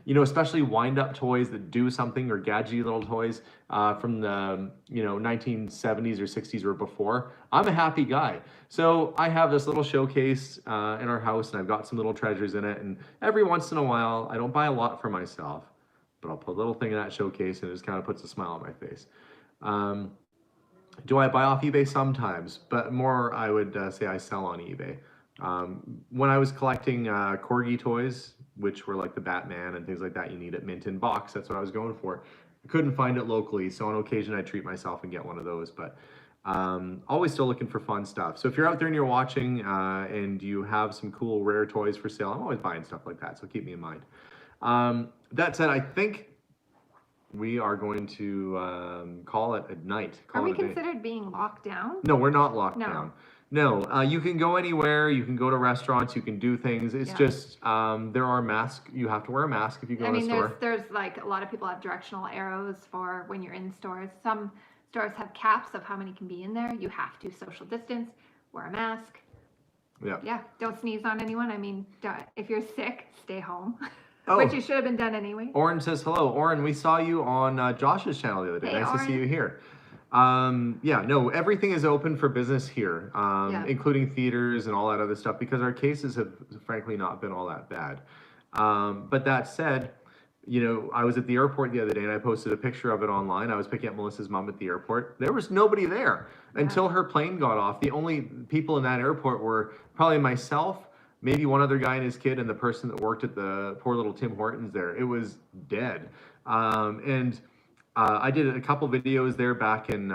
especially wind-up toys that do something or gadgety little toys from the, 1970s or 60s or before, I'm a happy guy. So I have this little showcase in our house and I've got some little treasures in it. And every once in a while, I don't buy a lot for myself, but I'll put a little thing in that showcase and it just kind of puts a smile on my face. Do I buy off eBay? Sometimes, but more I would say I sell on eBay. When I was collecting Corgi toys, which were like the Batman and things like that you need at Mint in box, that's what I was going for. I couldn't find it locally, so on occasion I treat myself and get one of those, but always still looking for fun stuff. So if you're out there and you're watching and you have some cool rare toys for sale, I'm always buying stuff like that, so keep me in mind. That said, I think we are going to call it a night. Are we considered being locked down? No, we're not locked down. No, you can go anywhere. You can go to restaurants. You can do things. It's just there are masks. You have to wear a mask if you go to a store. There's like a lot of people have directional arrows for when you're in stores. Some stores have caps of how many can be in there. You have to social distance, wear a mask. Yeah, don't sneeze on anyone. I mean, if you're sick, stay home. Which you should have been done anyway. Oren says, hello. Oren, we saw you on Josh's channel the other day. Hey, nice to see you here. No, everything is open for business here, including theaters and all that other stuff, because our cases have frankly not been all that bad. But that said, I was at the airport the other day and I posted a picture of it online. I was picking up Melissa's mom at the airport. There was nobody there until her plane got off. The only people in that airport were probably myself, maybe one other guy and his kid, and the person that worked at the poor little Tim Hortons there. It was dead. I did a couple videos there back in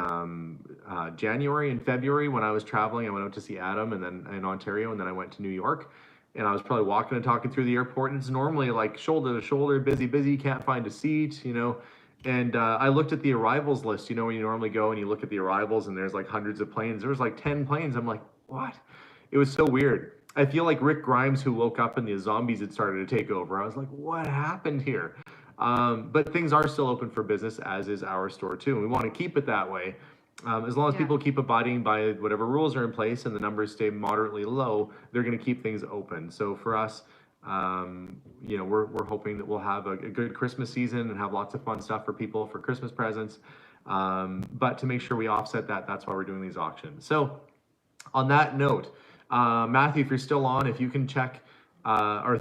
January and February when I was traveling. I went out to see Adam and then in Ontario, and then I went to New York. And I was probably walking and talking through the airport, and it's normally like shoulder to shoulder, busy, can't find a seat, And I looked at the arrivals list, when you normally go and you look at the arrivals and there's like hundreds of planes. There was like 10 planes. I'm like, what? It was so weird. I feel like Rick Grimes, who woke up and the zombies had started to take over. I was like, what happened here? But things are still open for business, as is our store too. And we want to keep it that way. As long as people keep abiding by whatever rules are in place and the numbers stay moderately low, they're going to keep things open. So for us, we're hoping that we'll have a good Christmas season and have lots of fun stuff for people for Christmas presents. But to make sure we offset that, that's why we're doing these auctions. So on that note, Matthew, if you're still on, if you can check or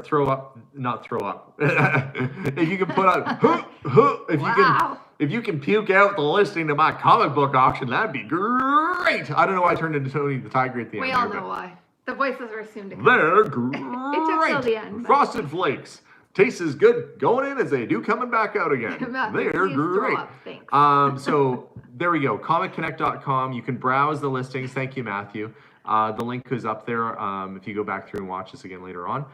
not throw up. If you can put out, if you can puke out the listing to my comic book auction, that'd be great. I don't know why I turned into Tony the Tiger at the end. We all know why. The voices were assumed to come. They're great. It took till the end. Frosted Flakes. Tastes as good going in as they do coming back out again. They're great. So there we go. ComicConnect.com. You can browse the listings. Thank you, Matthew. The link is up there if you go back through and watch this again later on.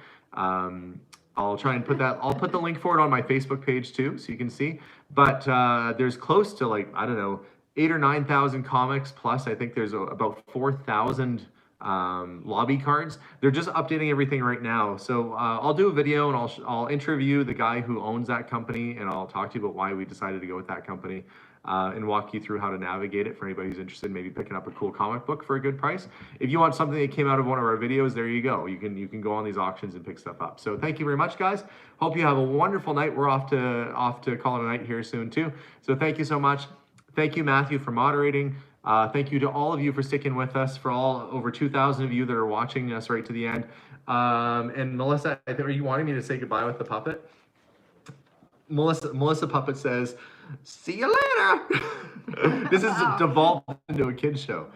I'll try and I'll put the link for it on my Facebook page too, so you can see. But there's close to 8,000 or 9,000 comics, plus I think there's about 4,000 lobby cards. They're just updating everything right now. So I'll do a video and I'll interview the guy who owns that company, and I'll talk to you about why we decided to go with that company. And walk you through how to navigate it for anybody who's interested in maybe picking up a cool comic book for a good price. If you want something that came out of one of our videos, there you go. You can go on these auctions and pick stuff up. So thank you very much, guys. Hope you have a wonderful night. We're off to call it a night here soon too. So thank you so much. Thank you, Matthew, for moderating. Thank you to all of you for sticking with us, for all over 2,000 of you that are watching us right to the end. And Melissa, are you wanting me to say goodbye with the puppet? Melissa Puppet says, see you later. This is devolved into a kid's show.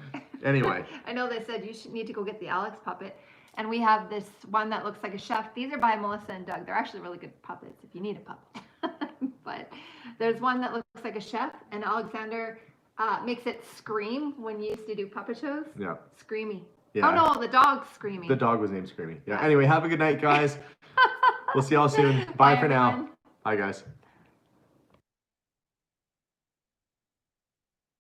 Anyway. I know they said you need to go get the Alex puppet. And we have this one that looks like a chef. These are by Melissa and Doug. They're actually really good puppets if you need a puppet. But there's one that looks like a chef, and Alexander makes it scream when you used to do puppet shows. Yeah. Screamy. Yeah. Oh no, the dog's screaming. The dog was named Screamy. Yeah. Anyway, have a good night, guys. We'll see y'all soon. Bye for everyone. now. Bye, guys.